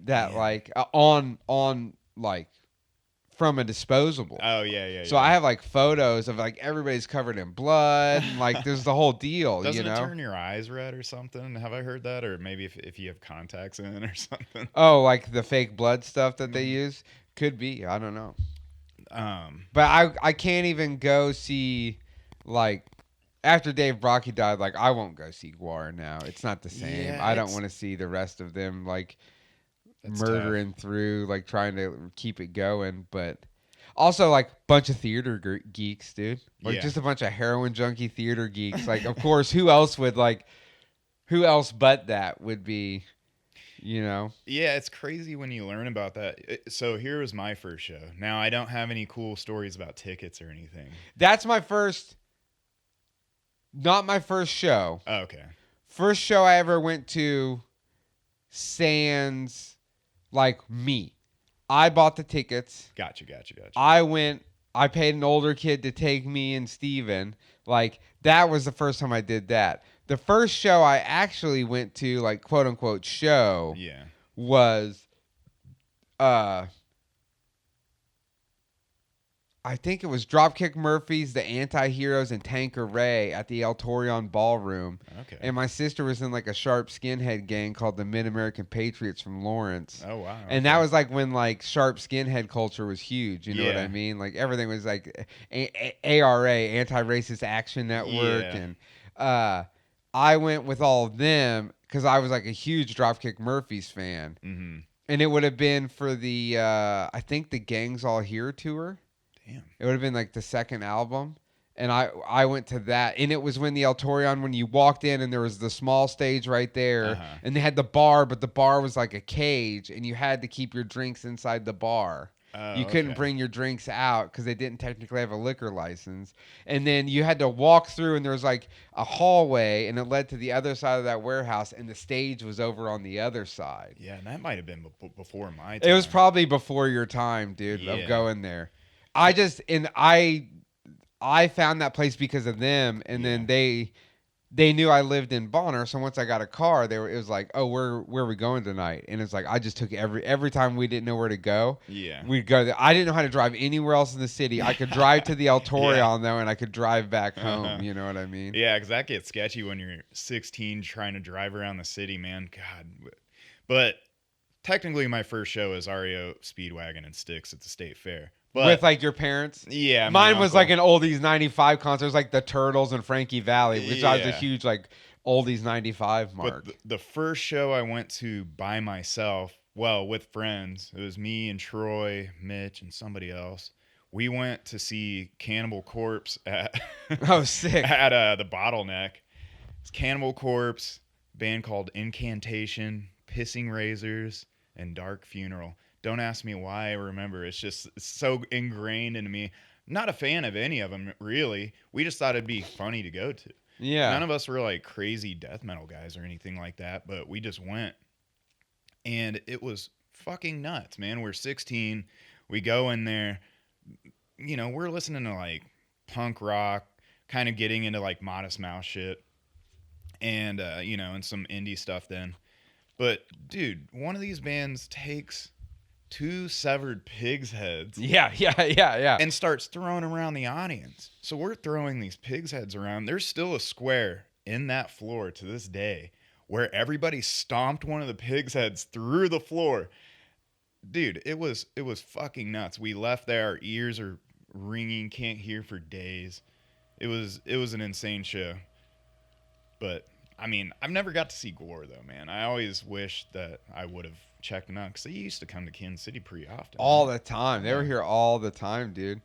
that like on like from a disposable. Oh yeah. So I have like photos of like everybody's covered in blood and like there's the whole deal. Doesn't it turn your eyes red or something? Have I heard that? Or maybe if you have contacts in or something. Oh, like the fake blood stuff that they use? Could be. I don't know. But I can't even go see, like, after Dave Brockie died, like, I won't go see Guar now. It's not the same. Yeah, I don't want to see the rest of them, like, murdering through, like, trying to keep it going. But also, like, bunch of theater geeks, dude. Like, just a bunch of heroin junkie theater geeks. Like, of course, who else but that would be, you know? Yeah, it's crazy when you learn about that. So here was my first show. Now, I don't have any cool stories about tickets or anything. That's not my first show. Oh, okay. First show I ever went to, sans, like, me. I bought the tickets. Gotcha. I paid an older kid to take me and Steven. Like, that was the first time I did that. The first show I actually went to, like, quote unquote show, was I think it was Dropkick Murphys, the Anti-Heroes, and Tanqueray at the El Torreon Ballroom. Okay. And my sister was in like a sharp skinhead gang called the Mid-American Patriots from Lawrence. Oh, wow. And that was like when like sharp skinhead culture was huge. You know what I mean? Like everything was like ARA, Anti-Racist Action Network. And I went with all of them because I was like a huge Dropkick Murphys fan. Mm-hmm. And it would have been for I think the Gangs All Here tour. Damn. It would have been like the second album. and I went to that, and it was when the El Torreon, when you walked in and there was the small stage right there, and they had the bar, but the bar was like a cage, and you had to keep your drinks inside the bar. Oh, You couldn't okay. bring your drinks out because they didn't technically have a liquor license. And then you had to walk through, and there was like a hallway, and it led to the other side of that warehouse, and the stage was over on the other side. Yeah, that might have been before my It was time. probably before your time, dude, of Yeah. going there. I found that place because of them, and Yeah. then they knew I lived in Bonner, so once I got a car, it was like, oh, where are we going tonight? And it's like I just took every time we didn't know where to go, Yeah. we'd go there. I didn't know how to drive anywhere else in the city. I could drive to the El Torreon though, and I could drive back home. You know what I mean? Yeah, because that gets sketchy when you're 16 trying to drive around the city, man. God. But technically, my first show is REO Speedwagon and Sticks at the State Fair. But With like your parents. yeah, my Mine was uncle. like an oldies 95 concert. It was like the Turtles and Frankie Valley, which I was a Yeah. huge like oldies 95 mark. But the first show I went to by myself, well, with friends, it was me and Troy, Mitch, and somebody else. We went to see Cannibal Corpse at Oh, sick. at the Bottleneck. It's Cannibal Corpse, band called Incantation, Pissing Razors, and Dark Funeral. Don't ask me why I remember. It's so ingrained into me. Not a fan of any of them, really. We just thought it'd be funny to go to. Yeah. None of us were like crazy death metal guys or anything like that, but we just went. And it was fucking nuts, man. We're 16. We go in there. We're listening to like punk rock, kind of getting into like Modest Mouse shit. And, and some indie stuff then. But, dude, one of these bands takes 2 severed pigs' heads. Yeah. And starts throwing around the audience. So we're throwing these pigs' heads around. There's still a square in that floor to this day where everybody stomped one of the pigs' heads through the floor. Dude, it was fucking nuts. We left there, our ears are ringing, can't hear for days. It was an insane show. But I mean, I've never got to see Gore though, man. I always wish that I would have checked them out because they used to come to Kansas City pretty often. All the time. They were here all the time, dude.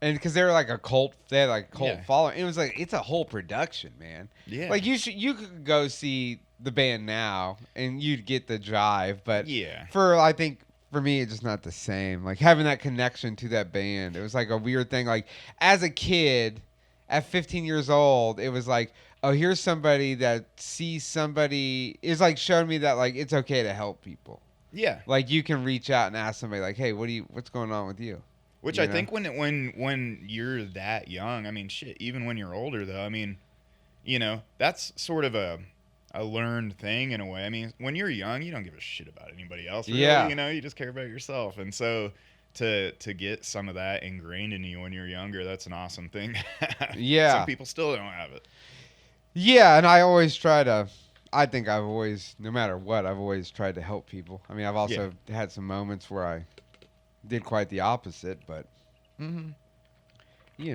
And because they were like a cult, they had like a cult following. It was like it's a whole production, man. Yeah. Like you could go see the band now and you'd get the jive, but Yeah. I think for me it's just not the same. Like having that connection to that band, it was like a weird thing. Like as a kid, at 15 years old, it was like, oh, here's somebody that sees somebody. It's like showing me that like it's okay to help people. Yeah. Like you can reach out and ask somebody like, hey, what's going on with you? Which I think when you're that young, I mean, shit, even when you're older though, I mean, that's sort of a learned thing in a way. I mean, when you're young, you don't give a shit about anybody else. Really, Yeah. You just care about yourself. And so to get some of that ingrained in you when you're younger, that's an awesome thing. Yeah. Some people still don't have it. Yeah, and I always try to. I think I've always, no matter what, I've always tried to help people. I mean, I've also had some moments where I did quite the opposite, but what are you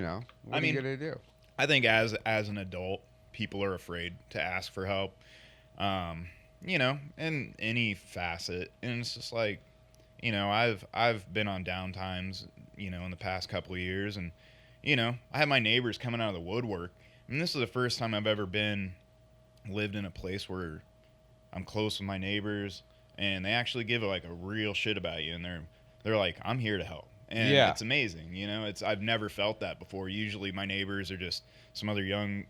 gonna do? I think as an adult, people are afraid to ask for help. In any facet, and it's just like, I've been on down times, in the past couple of years, and I had my neighbors coming out of the woodwork, and this is the first time I've ever lived in a place where I'm close with my neighbors, and they actually give like a real shit about you, and they're like, I'm here to help. And it's amazing, I've never felt that before. Usually my neighbors are just some other young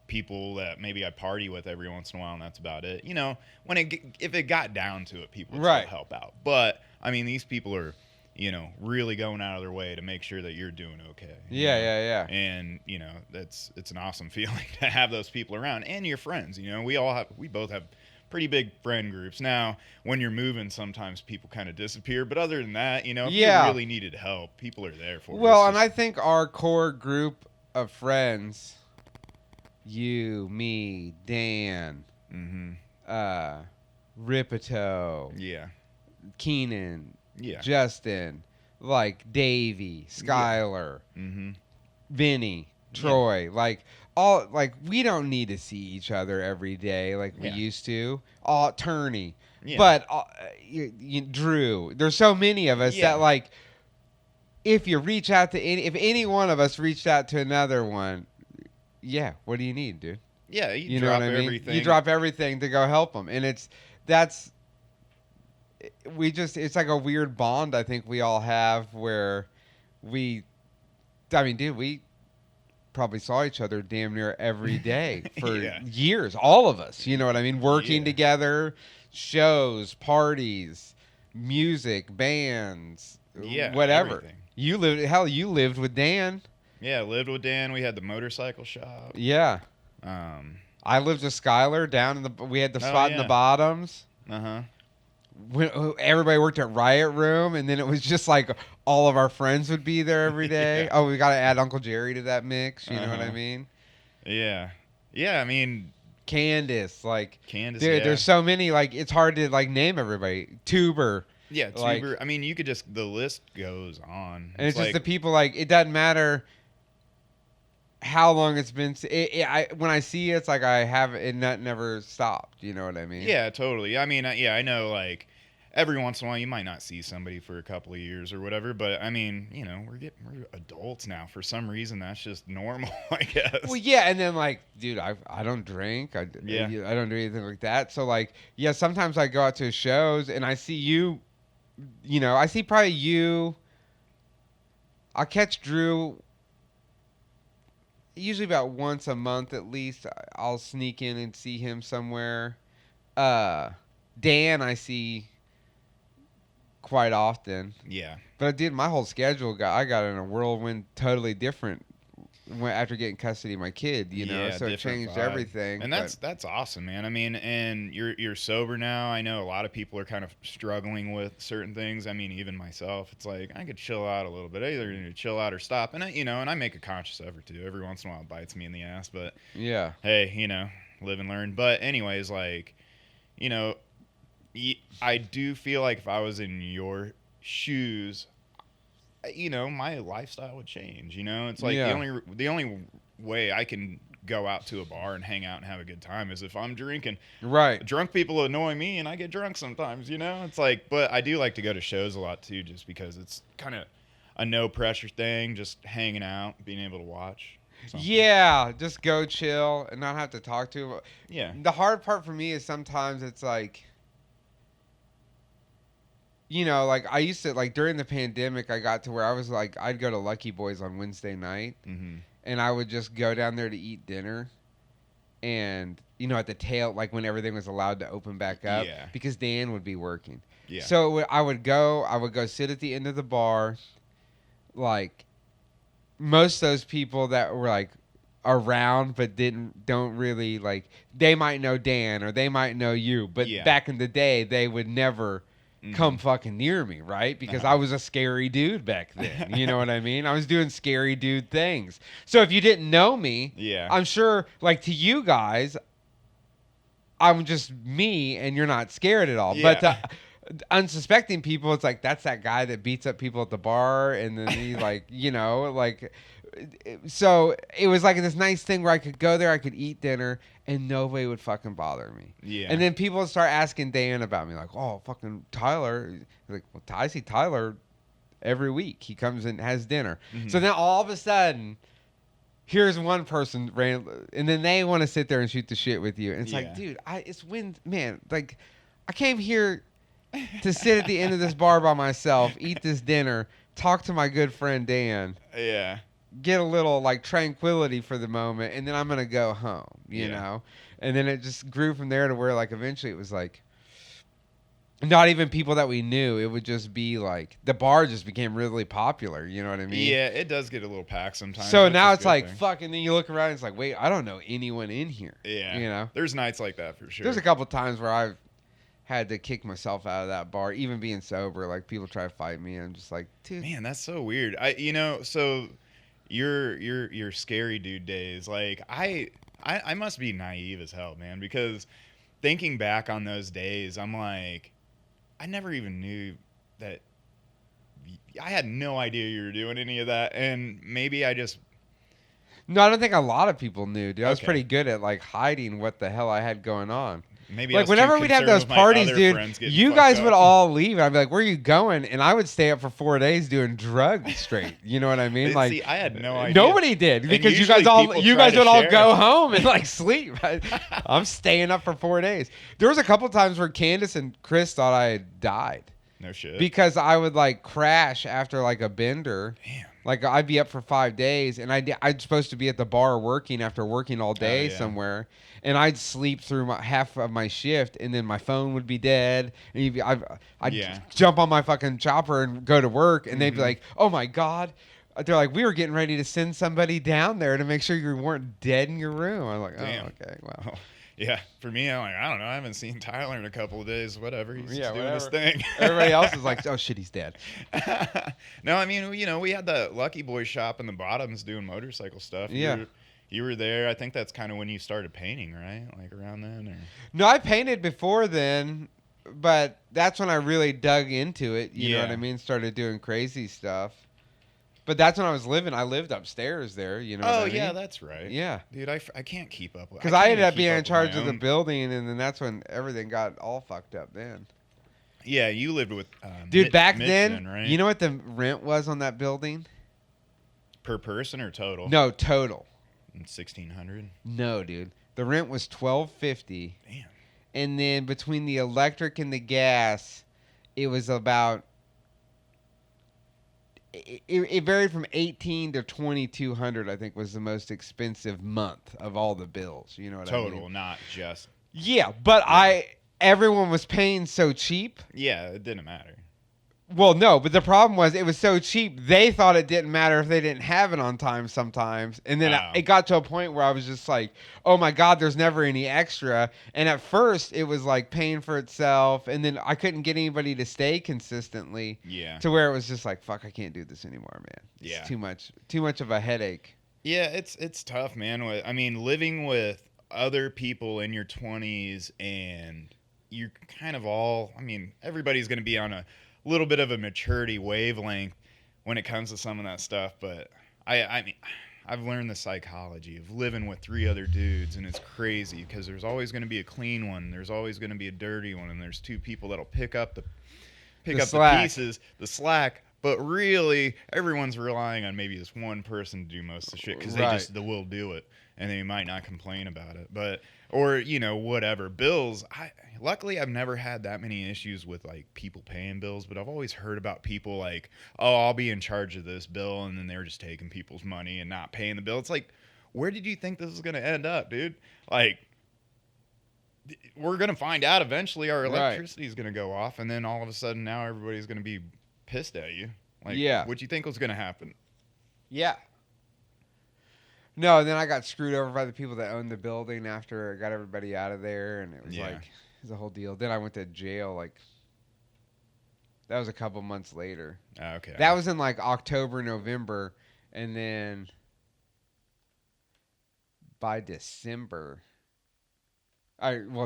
people that maybe I party with every once in a while, and that's about it. If it got down to it, people would still help out. But I mean, these people are, really going out of their way to make sure that you're doing okay. Yeah. And it's an awesome feeling to have those people around and your friends. We both have pretty big friend groups. Now, when you're moving, sometimes people kind of disappear. But other than that, if you really needed help, people are there for you. Well, and I think our core group of friends, you, me, Dan, Ripito, yeah, Keenan, yeah, Justin, like Davey, Skylar, Vinny, Troy, like all, like we don't need to see each other every day like we used to. Turney, but Drew. There's so many of us that like, if you reach out to if any one of us reached out to another one, yeah, what do you need, dude? Yeah, you You know drop what I mean? everything. You drop everything to go help them, and that's it's like a weird bond I think we all have where we, I mean, dude, we probably saw each other damn near every day for Yeah. years, all of us. You know what I mean? Working Yeah. together, shows, parties, music, bands, Yeah, whatever. everything. You lived with Dan. Yeah, lived with Dan. We had the motorcycle shop. Yeah. Um, I lived with Skylar down in the. We had the oh spot in the yeah. bottoms. Uh-huh. Everybody worked at Riot Room, and then it was just like all of our friends would be there every day. Yeah. Oh, we got to add Uncle Jerry to that mix. You know what I Uh-huh. mean? Yeah. Yeah, I mean, Candace, like, Candace, dude, yeah. there's so many. Like, it's hard to like name everybody. Tuber, Yeah, like, Tuber. I mean, you could just, the list goes on. and it's just like, the people. Like, it doesn't matter how long it's been. When I see it, it's like I have it. Never stopped. You know what I mean? yeah, totally. I mean, yeah, I know, like, every once in a while you might not see somebody for a couple of years or whatever, but I mean, you know, we're adults now. For some reason, that's just normal, I guess. Well, yeah, and then like, dude, I don't drink. Yeah. I don't do anything like that. So like, yeah, sometimes I go out to shows and I see you. You know, I see probably you. I'll catch Drew usually about once a month at least. I'll sneak in and see him somewhere. Dan, I see quite often. Yeah. But dude, my whole schedule I got in a whirlwind, totally different after getting custody of my kid. You know, Yeah, so it different changed vibe. everything. And that's awesome, man. I mean, and you're sober now. I know a lot of people are kind of struggling with certain things. I mean, even myself, it's like I could chill out a little bit. I either need to chill out or stop. And I make a conscious effort to. Every once in a while, it bites me in the ass. But Yeah. hey, live and learn. But anyways, like, you know, I do feel like if I was in your shoes, my lifestyle would change. It's like Yeah. the only way I can go out to a bar and hang out and have a good time is if I'm drinking. Right. Drunk people annoy me, and I get drunk sometimes. It's like, but I do like to go to shows a lot too, just because it's kind of a no pressure thing, just hanging out, being able to watch. Something. Yeah, just go chill and not have to talk to him. Yeah. The hard part for me is sometimes it's like, like I used to, like during the pandemic, I got to where I was like, I'd go to Lucky Boys on Wednesday night, Mm-hmm. and I would just go down there to eat dinner, and at the tail, like when everything was allowed to open back up, Yeah. because Dan would be working. Yeah. So I would go sit at the end of the bar, like most of those people that were like around but don't really, like, they might know Dan or they might know you, but Yeah. back in the day they would never come fucking near me, right? Because I was a scary dude back then. You know what I mean? I was doing scary dude things. So if you didn't know me, Yeah. I'm sure, like, to you guys, I'm just me and you're not scared at all. Yeah. But to unsuspecting people, it's like, that's that guy that beats up people at the bar, and then he like, so it was like this nice thing where I could go there, I could eat dinner, and nobody would fucking bother me. Yeah. And then people would start asking Dan about me, like, oh, fucking Tyler. Like, well, I see Tyler every week. He comes and has dinner. Mm-hmm. So then all of a sudden, here's one person, and then they want to sit there and shoot the shit with you. And it's like, dude, like, I came here to sit at the end of this bar by myself, eat this dinner, talk to my good friend Dan. Yeah. Get a little like tranquility for the moment, and then I'm gonna go home, you know. And then it just grew from there to where, like, eventually it was like not even people that we knew. It would just be like the bar just became really popular. You know what I mean? Yeah, it does get a little packed sometimes. So That's now a it's good like thing. fuck, and then you look around, and it's like, wait, I don't know anyone in here. Yeah. You know, There's nights like that for sure. there's a couple times where I've had to kick myself out of that bar, even being sober. Like, people try to fight me, and I'm just like, dude, Man, that's so weird. So your scary dude days, like I must be naive as hell, man, because thinking back on those days, I'm like, I never even knew that. I had no idea you were doing any of that, and maybe I just. No, I don't think a lot of people knew, dude. I was Okay. pretty good at like hiding what the hell I had going on. Maybe I Like was too whenever we'd have concerned those with my parties, other dude, friends getting you fucked guys up. would all leave, and I'd be like, "Where are you going?" And I would stay up for 4 days doing drugs straight. You know what I mean? Like, See, I had no idea. nobody did And because usually people you try guys to would all share. go home and like sleep. I'm staying up for 4 days. There was a couple times where Candace and Chris thought I had died No shit. because I would like crash after like a bender. Damn. Like I'd be up for 5 days, and I'm supposed to be at the bar working after working all day yeah. somewhere, and I'd sleep through half of my shift, and then my phone would be dead, and I'd Yeah. jump on my fucking chopper and go to work, and they'd be Mhm. like, "Oh my god." They're like, we were getting ready to send somebody down there to make sure you weren't dead in your room. I'm like, oh, Damn. okay, well. Oh, yeah, for me, I'm like, I don't know. I haven't seen Tyler in a couple of days. Whatever. He's Yeah, just doing his whatever. thing. Everybody else is like, oh shit, he's dead. No, I mean, we had the Lucky Boy shop in the Bottoms doing motorcycle stuff. Yeah. You were there. I think that's kind of when you started painting, right? Like around then? Or? No, I painted before then, but that's when I really dug into it. You know what I mean? Started doing crazy stuff. But that's when I lived upstairs there, you know what I mean? Yeah, that's right. Yeah. Dude, I can't keep up with. Because I ended up being in charge of the building, and then that's when everything got all fucked up then. Yeah, you lived with Dude, back Mitch then, right? you know what the rent was on that building? Per person or total? No, total. 1,600. No, dude. The rent was $1,250. Damn. And then between the electric and the gas, it was about... It varied from 18 to 2,200. I think was the most expensive month of all the bills. You know what I mean? Total, not just. Yeah, but everyone was paying so cheap. Yeah, it didn't matter. Well, no, but the problem was it was so cheap. They thought it didn't matter if they didn't have it on time sometimes. And then it got to a point where I was just like, oh my God, there's never any extra. And at first it was like paying for itself. And then I couldn't get anybody to stay consistently. Yeah. To where it was just like, fuck, I can't do this anymore, man. It's too much of a headache. Yeah, it's tough, man. I mean, living with other people in your 20s and you're kind of all, I mean, everybody's going to be on a little bit of a maturity wavelength when it comes to some of that stuff, but I mean, I've learned the psychology of living with 3 other dudes, and it's crazy because there's always going to be a clean one, there's always going to be a dirty one, and there's 2 people that'll pick up the pieces, the slack, but really everyone's relying on maybe this one person to do most of the shit because they will do it, and they might not complain about it, but or whatever. Bills, luckily I've never had that many issues with like people paying bills, but I've always heard about people like, oh, I'll be in charge of this bill, and then they're just taking people's money and not paying the bill. It's like, where did you think this is going to end up, dude? Like, we're going to find out eventually our electricity is going to go off, and then all of a sudden now everybody's going to be pissed at you. Like, what do you think was going to happen? Yeah. No, then I got screwed over by the people that owned the building after I got everybody out of there, and it was like, it was a whole deal. Then I went to jail, like, that was a couple months later. Okay. That was in like October, November, and then by December,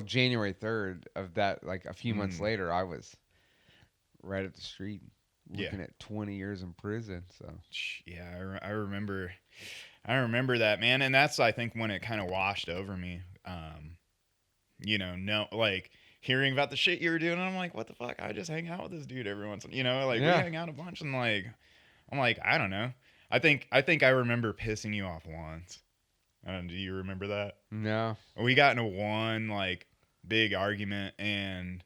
January 3rd of that, like a few months later, I was right at the street looking at 20 years in prison. So yeah, I remember that, man, and that's, I think, when it kind of washed over me. Like hearing about the shit you were doing, and I'm like, what the fuck? I just hang out with this dude every once, we hang out a bunch, and like, I'm like, I don't know. I think I remember pissing you off once. Do you remember that? No. We got into one like big argument, and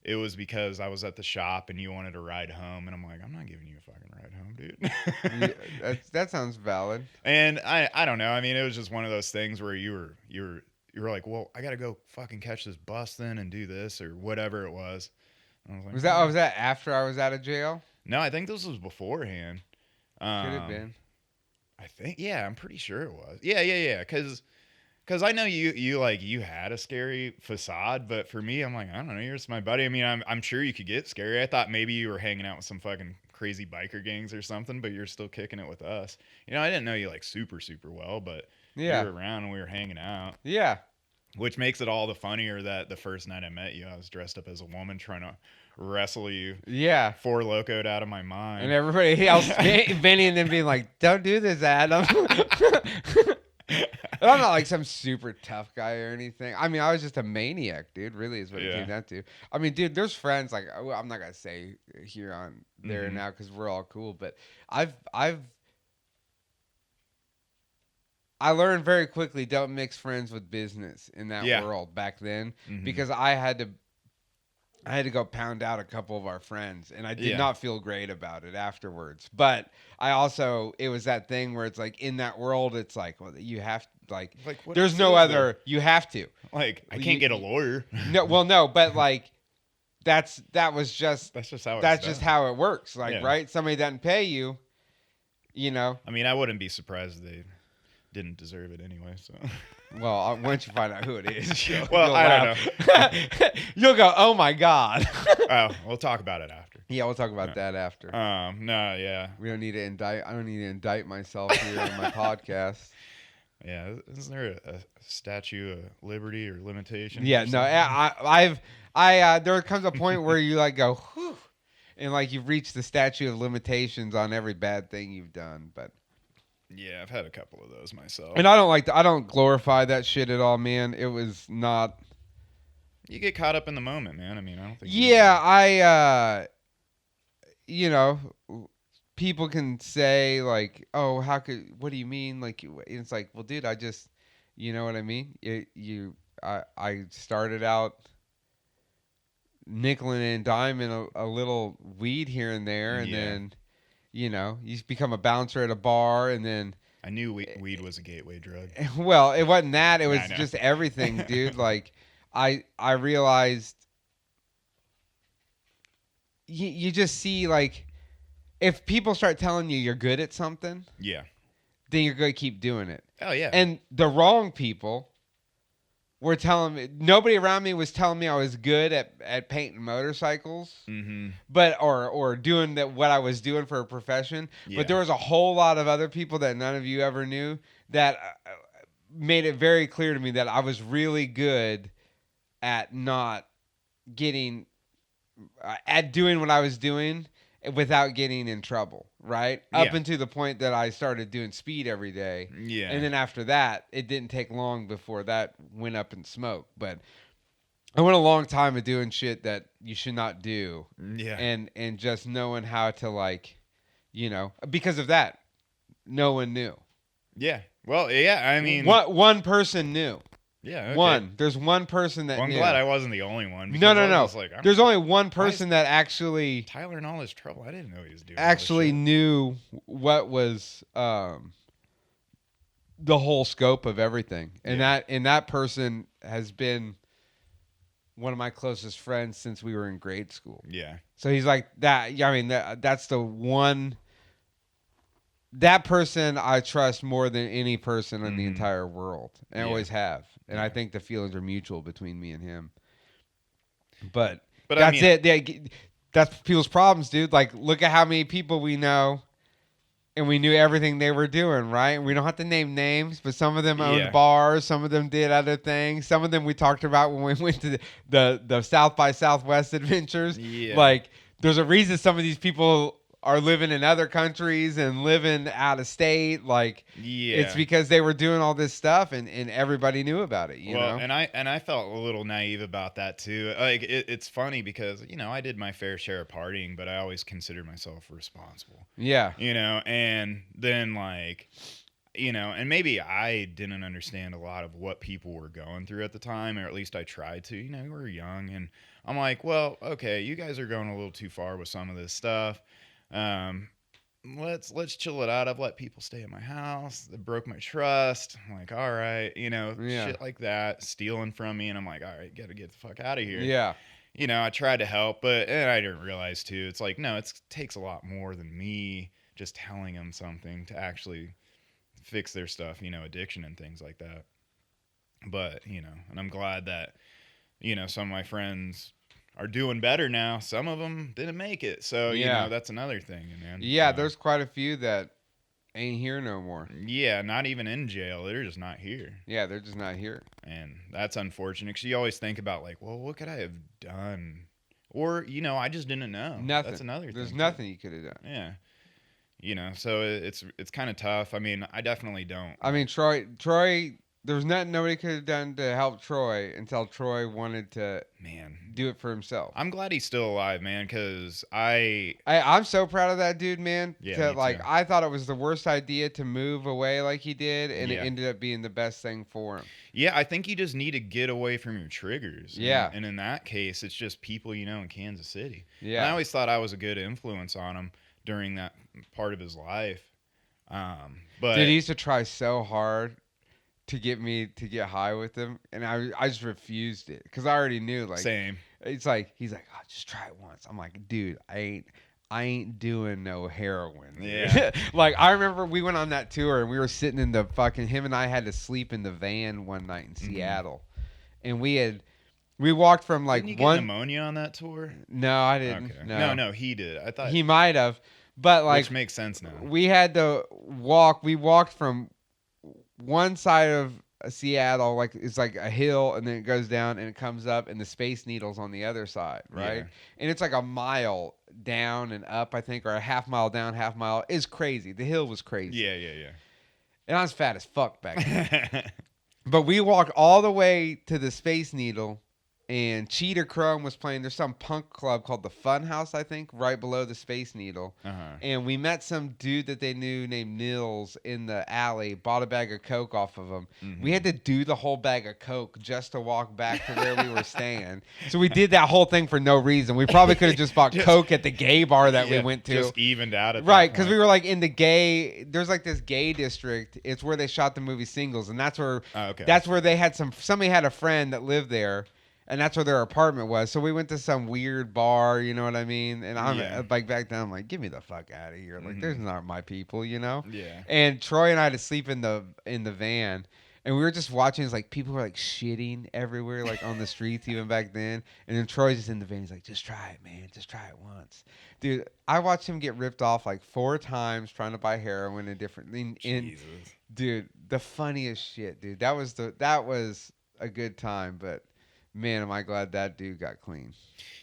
it was because I was at the shop and you wanted a ride home, and I'm like, I'm not giving you a fucking ride home, dude. That sounds valid. And I don't know. I mean, it was just one of those things where you were like, well, I gotta go fucking catch this bus then and do this or whatever it was. And I was like, was that after I was out of jail? No, I think this was beforehand. Could have been. I think, yeah, I'm pretty sure it was. Yeah. Because I know you had a scary facade, but for me, I'm like, I don't know, you're just my buddy. I mean, I'm sure you could get scary. I thought maybe you were hanging out with some fucking crazy biker gangs or something, but you're still kicking it with us. I didn't know you like super, super well, but you were around and we were hanging out. Yeah. Which makes it all the funnier that the first night I met you, I was dressed up as a woman trying to wrestle you. Yeah. Four locoed out of my mind. And everybody else, Benny and them being like, don't do this, Adam. And I'm not like some super tough guy or anything. I mean, I was just a maniac, dude. Really, is what it Yeah. came down to. I mean, dude, there's friends like I'm not gonna say here on there Mhm. now because we're all cool, but I've I learned very quickly don't mix friends with business in that Yeah. world back then Mhm. because I had to go pound out a couple of our friends, and I did Yeah. not feel great about it afterwards. But I also, it was that thing where it's like in that world, it's like, well, you have like, Like, what there's else no is there? other, you have to. Like, I You- can't get a you- lawyer. No, well, no, but like, that was just, That's just how it's that's done. just how it works. Like, Yeah. right? Somebody doesn't pay you, you know. I mean, I wouldn't be surprised if they didn't deserve it anyway. So, Well, once you find out who it is, Well, you'll I laugh. You'll go, oh my God. oh, we'll talk about it after. Yeah, we'll talk about that after. No, yeah, We don't need to indict. I don't need to indict myself here on my podcast. yeah. Isn't there a statue of liberty or limitation? Yeah, or no, something? there comes a point where you like go, whew, and like you've reached the statute of limitations on every bad thing you've done. But Yeah, I've had a couple of those myself. and I don't glorify that shit at all, man. It was not. You get caught up in the moment, man. I mean, I don't think. Yeah, you know, people can say like, "Oh, how could? What do you mean?" Like, it's like, well, dude, I just, you know what I mean? I started out nickel and diming a little weed here and there, and Yeah. then, you become a bouncer at a bar, and then, I knew weed was a gateway drug. well, it wasn't that. It was I know. just everything, dude. Like, I realized you just see like if people start telling you you're good at something, Yeah. then you're going to keep doing it. Oh yeah. And the wrong people were telling me, nobody around me was telling me I was good at painting motorcycles, Mm-hmm. but or doing what I was doing for a profession. Yeah. But there was a whole lot of other people that none of you ever knew that made it very clear to me that I was really good at not getting at doing what I was doing without getting in trouble, right? Up Yeah. until the point that I started doing speed every day. Yeah. And then after that, it didn't take long before that went up in smoke. But I went a long time of doing shit that you should not do. Yeah. And just knowing how to like, because of that, no one knew. Yeah. Well, yeah. I mean, One person knew. Yeah. Okay. One. There's one person that Well, I'm knew. glad I wasn't the only one. No, because no, I was no. just like, There's only one person that actually Tyler in all his trouble. I didn't know he was doing all this actually shit. knew what was the whole scope of everything, and Yeah. that person has been one of my closest friends since we were in grade school. Yeah. So he's like that. Yeah, I mean that's the one. That person I trust more than any person in the Mhm. entire world, and I Yeah. always have. And I Yeah. think the feelings are mutual between me and him. But But that's I mean, it. That's people's problems, dude. Like, look at how many people we know, and we knew everything they were doing, right? We don't have to name names, but some of them owned Yeah. bars, some of them did other things, some of them we talked about when we went to the South by Southwest adventures. Yeah. Like, there's a reason some of these people are living in other countries and living out of state. Like, Yeah. it's because they were doing all this stuff, and everybody knew about it. You know? And I felt a little naive about that too. Like it's funny because I did my fair share of partying, but I always considered myself responsible. Yeah. And then and maybe I didn't understand a lot of what people were going through at the time, or at least I tried to. We were young, and I'm like, well, okay, you guys are going a little too far with some of this stuff. Let's chill it out. I've let people stay at my house. They broke my trust. I'm like, all right, Yeah. shit like that, stealing from me, and I'm like, all right, gotta get the fuck out of here. Yeah. I tried to help, and I didn't realize too. It's like, no, it takes a lot more than me just telling them something to actually fix their stuff, addiction and things like that. But and I'm glad that some of my friends are doing better now. Some of them didn't make it, so Yeah. that's another thing, man. Yeah, there's quite a few that ain't here no more. Yeah, not even in jail. They're just not here. Yeah, they're just not here. And that's unfortunate because you always think about, like, well, what could I have done? Or, I just didn't know. Nothing. That's another thing. There's too. nothing you could have done. Yeah. So it's kind of tough. I mean, I definitely don't. I mean, Troy there was nothing nobody could have done to help Troy until Troy wanted to Man, do it for himself. I'm glad he's still alive, man, because I'm so proud of that dude, man. Yeah, me too. I thought it was the worst idea to move away like he did, and it Yeah. ended up being the best thing for him. Yeah, I think you just need to get away from your triggers. Yeah. And in that case, it's just people you know in Kansas City. Yeah. And I always thought I was a good influence on him during that part of his life. But Dude, he used to try so hard to get me to get high with him, and I just refused it because I already knew, like, same. it's like he's like, oh, just try it once. I'm like, dude, I ain't doing no heroin. Yeah. Like, I remember we went on that tour and we were sitting in the fucking, him and I had to sleep in the van one night in Seattle, and we walked from like Didn't you get one. pneumonia on that tour? No, I didn't. Okay. No, he did. I thought he might have, but like, which makes sense now. we had to walk. We walked from one side of Seattle, like it's like a hill, and then it goes down and it comes up, and the Space Needle's on the other side, right? Yeah. And it's like a mile down and up, I think, or a half mile down, half mile. It's crazy. The hill was crazy. Yeah. And I was fat as fuck back then. But we walked all the way to the Space Needle, and Cheetah Chrome was playing. There's some punk club called the Fun House, I think, right below the Space Needle. And we met some dude that they knew named Nils in the alley, bought a bag of Coke off of him. We had to do the whole bag of Coke just to walk back to where we were staying. So we did that whole thing for no reason. We probably could have just bought Coke at the gay bar that we went to. Just evened out at Right, because we were like in the gay. There's like this gay district. It's where they shot the movie Singles, and that's where that's where they had somebody had a friend that lived there, and that's where their apartment was. So we went to some weird bar, you know what I mean? And I'm like, back then, I'm like, get me the fuck out of here. Like, there's not my people, you know? Yeah. And Troy and I had to sleep in the van. And we were just watching, it's like people were like shitting everywhere, like on the streets, even back then. And then Troy's just in the van. He's like, just try it, man. Just try it once. Dude, I watched him get ripped off like 4 times trying to buy heroin in different. Jesus. Dude, the funniest shit, dude. That was a good time, but man, am I glad that dude got clean.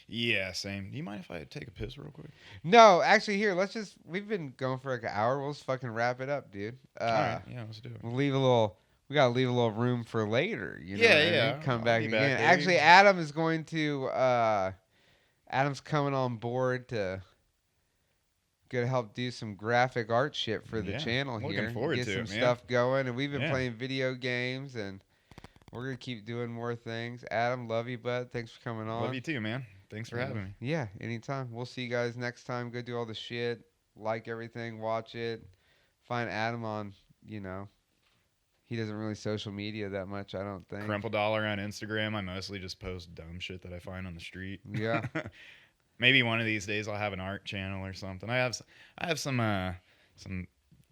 Yeah, same. Do you mind if I take a piss real quick? No, actually, here, we've been going for like an hour. We'll just fucking wrap it up, dude. All right, yeah, let's do it. We gotta leave a little room for later. You know what I mean? Come I'll back be again. back, Actually, Dave. Adam is going to. Adam's coming on board to. Gonna help do some graphic art shit for the channel here. Looking forward Get to some it, man. stuff going, and we've been playing video games, and we're gonna keep doing more things. Adam, love you, bud. Thanks for coming on. Love you too, man. Thanks for having me. Yeah, anytime. We'll see you guys next time. Go do all the shit. Like everything. Watch it. Find Adam on, he doesn't really social media that much, I don't think. Crumple Dollar on Instagram. I mostly just post dumb shit that I find on the street. Yeah. Maybe one of these days I'll have an art channel or something. I have some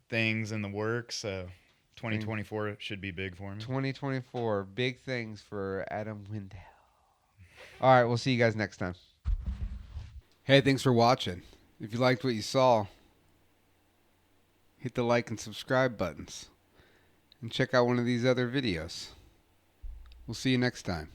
things in the works, so 2024 should be big for me. 2024, big things for Adam Windle. All right, we'll see you guys next time. Hey, thanks for watching. If you liked what you saw, hit the like and subscribe buttons. And check out one of these other videos. We'll see you next time.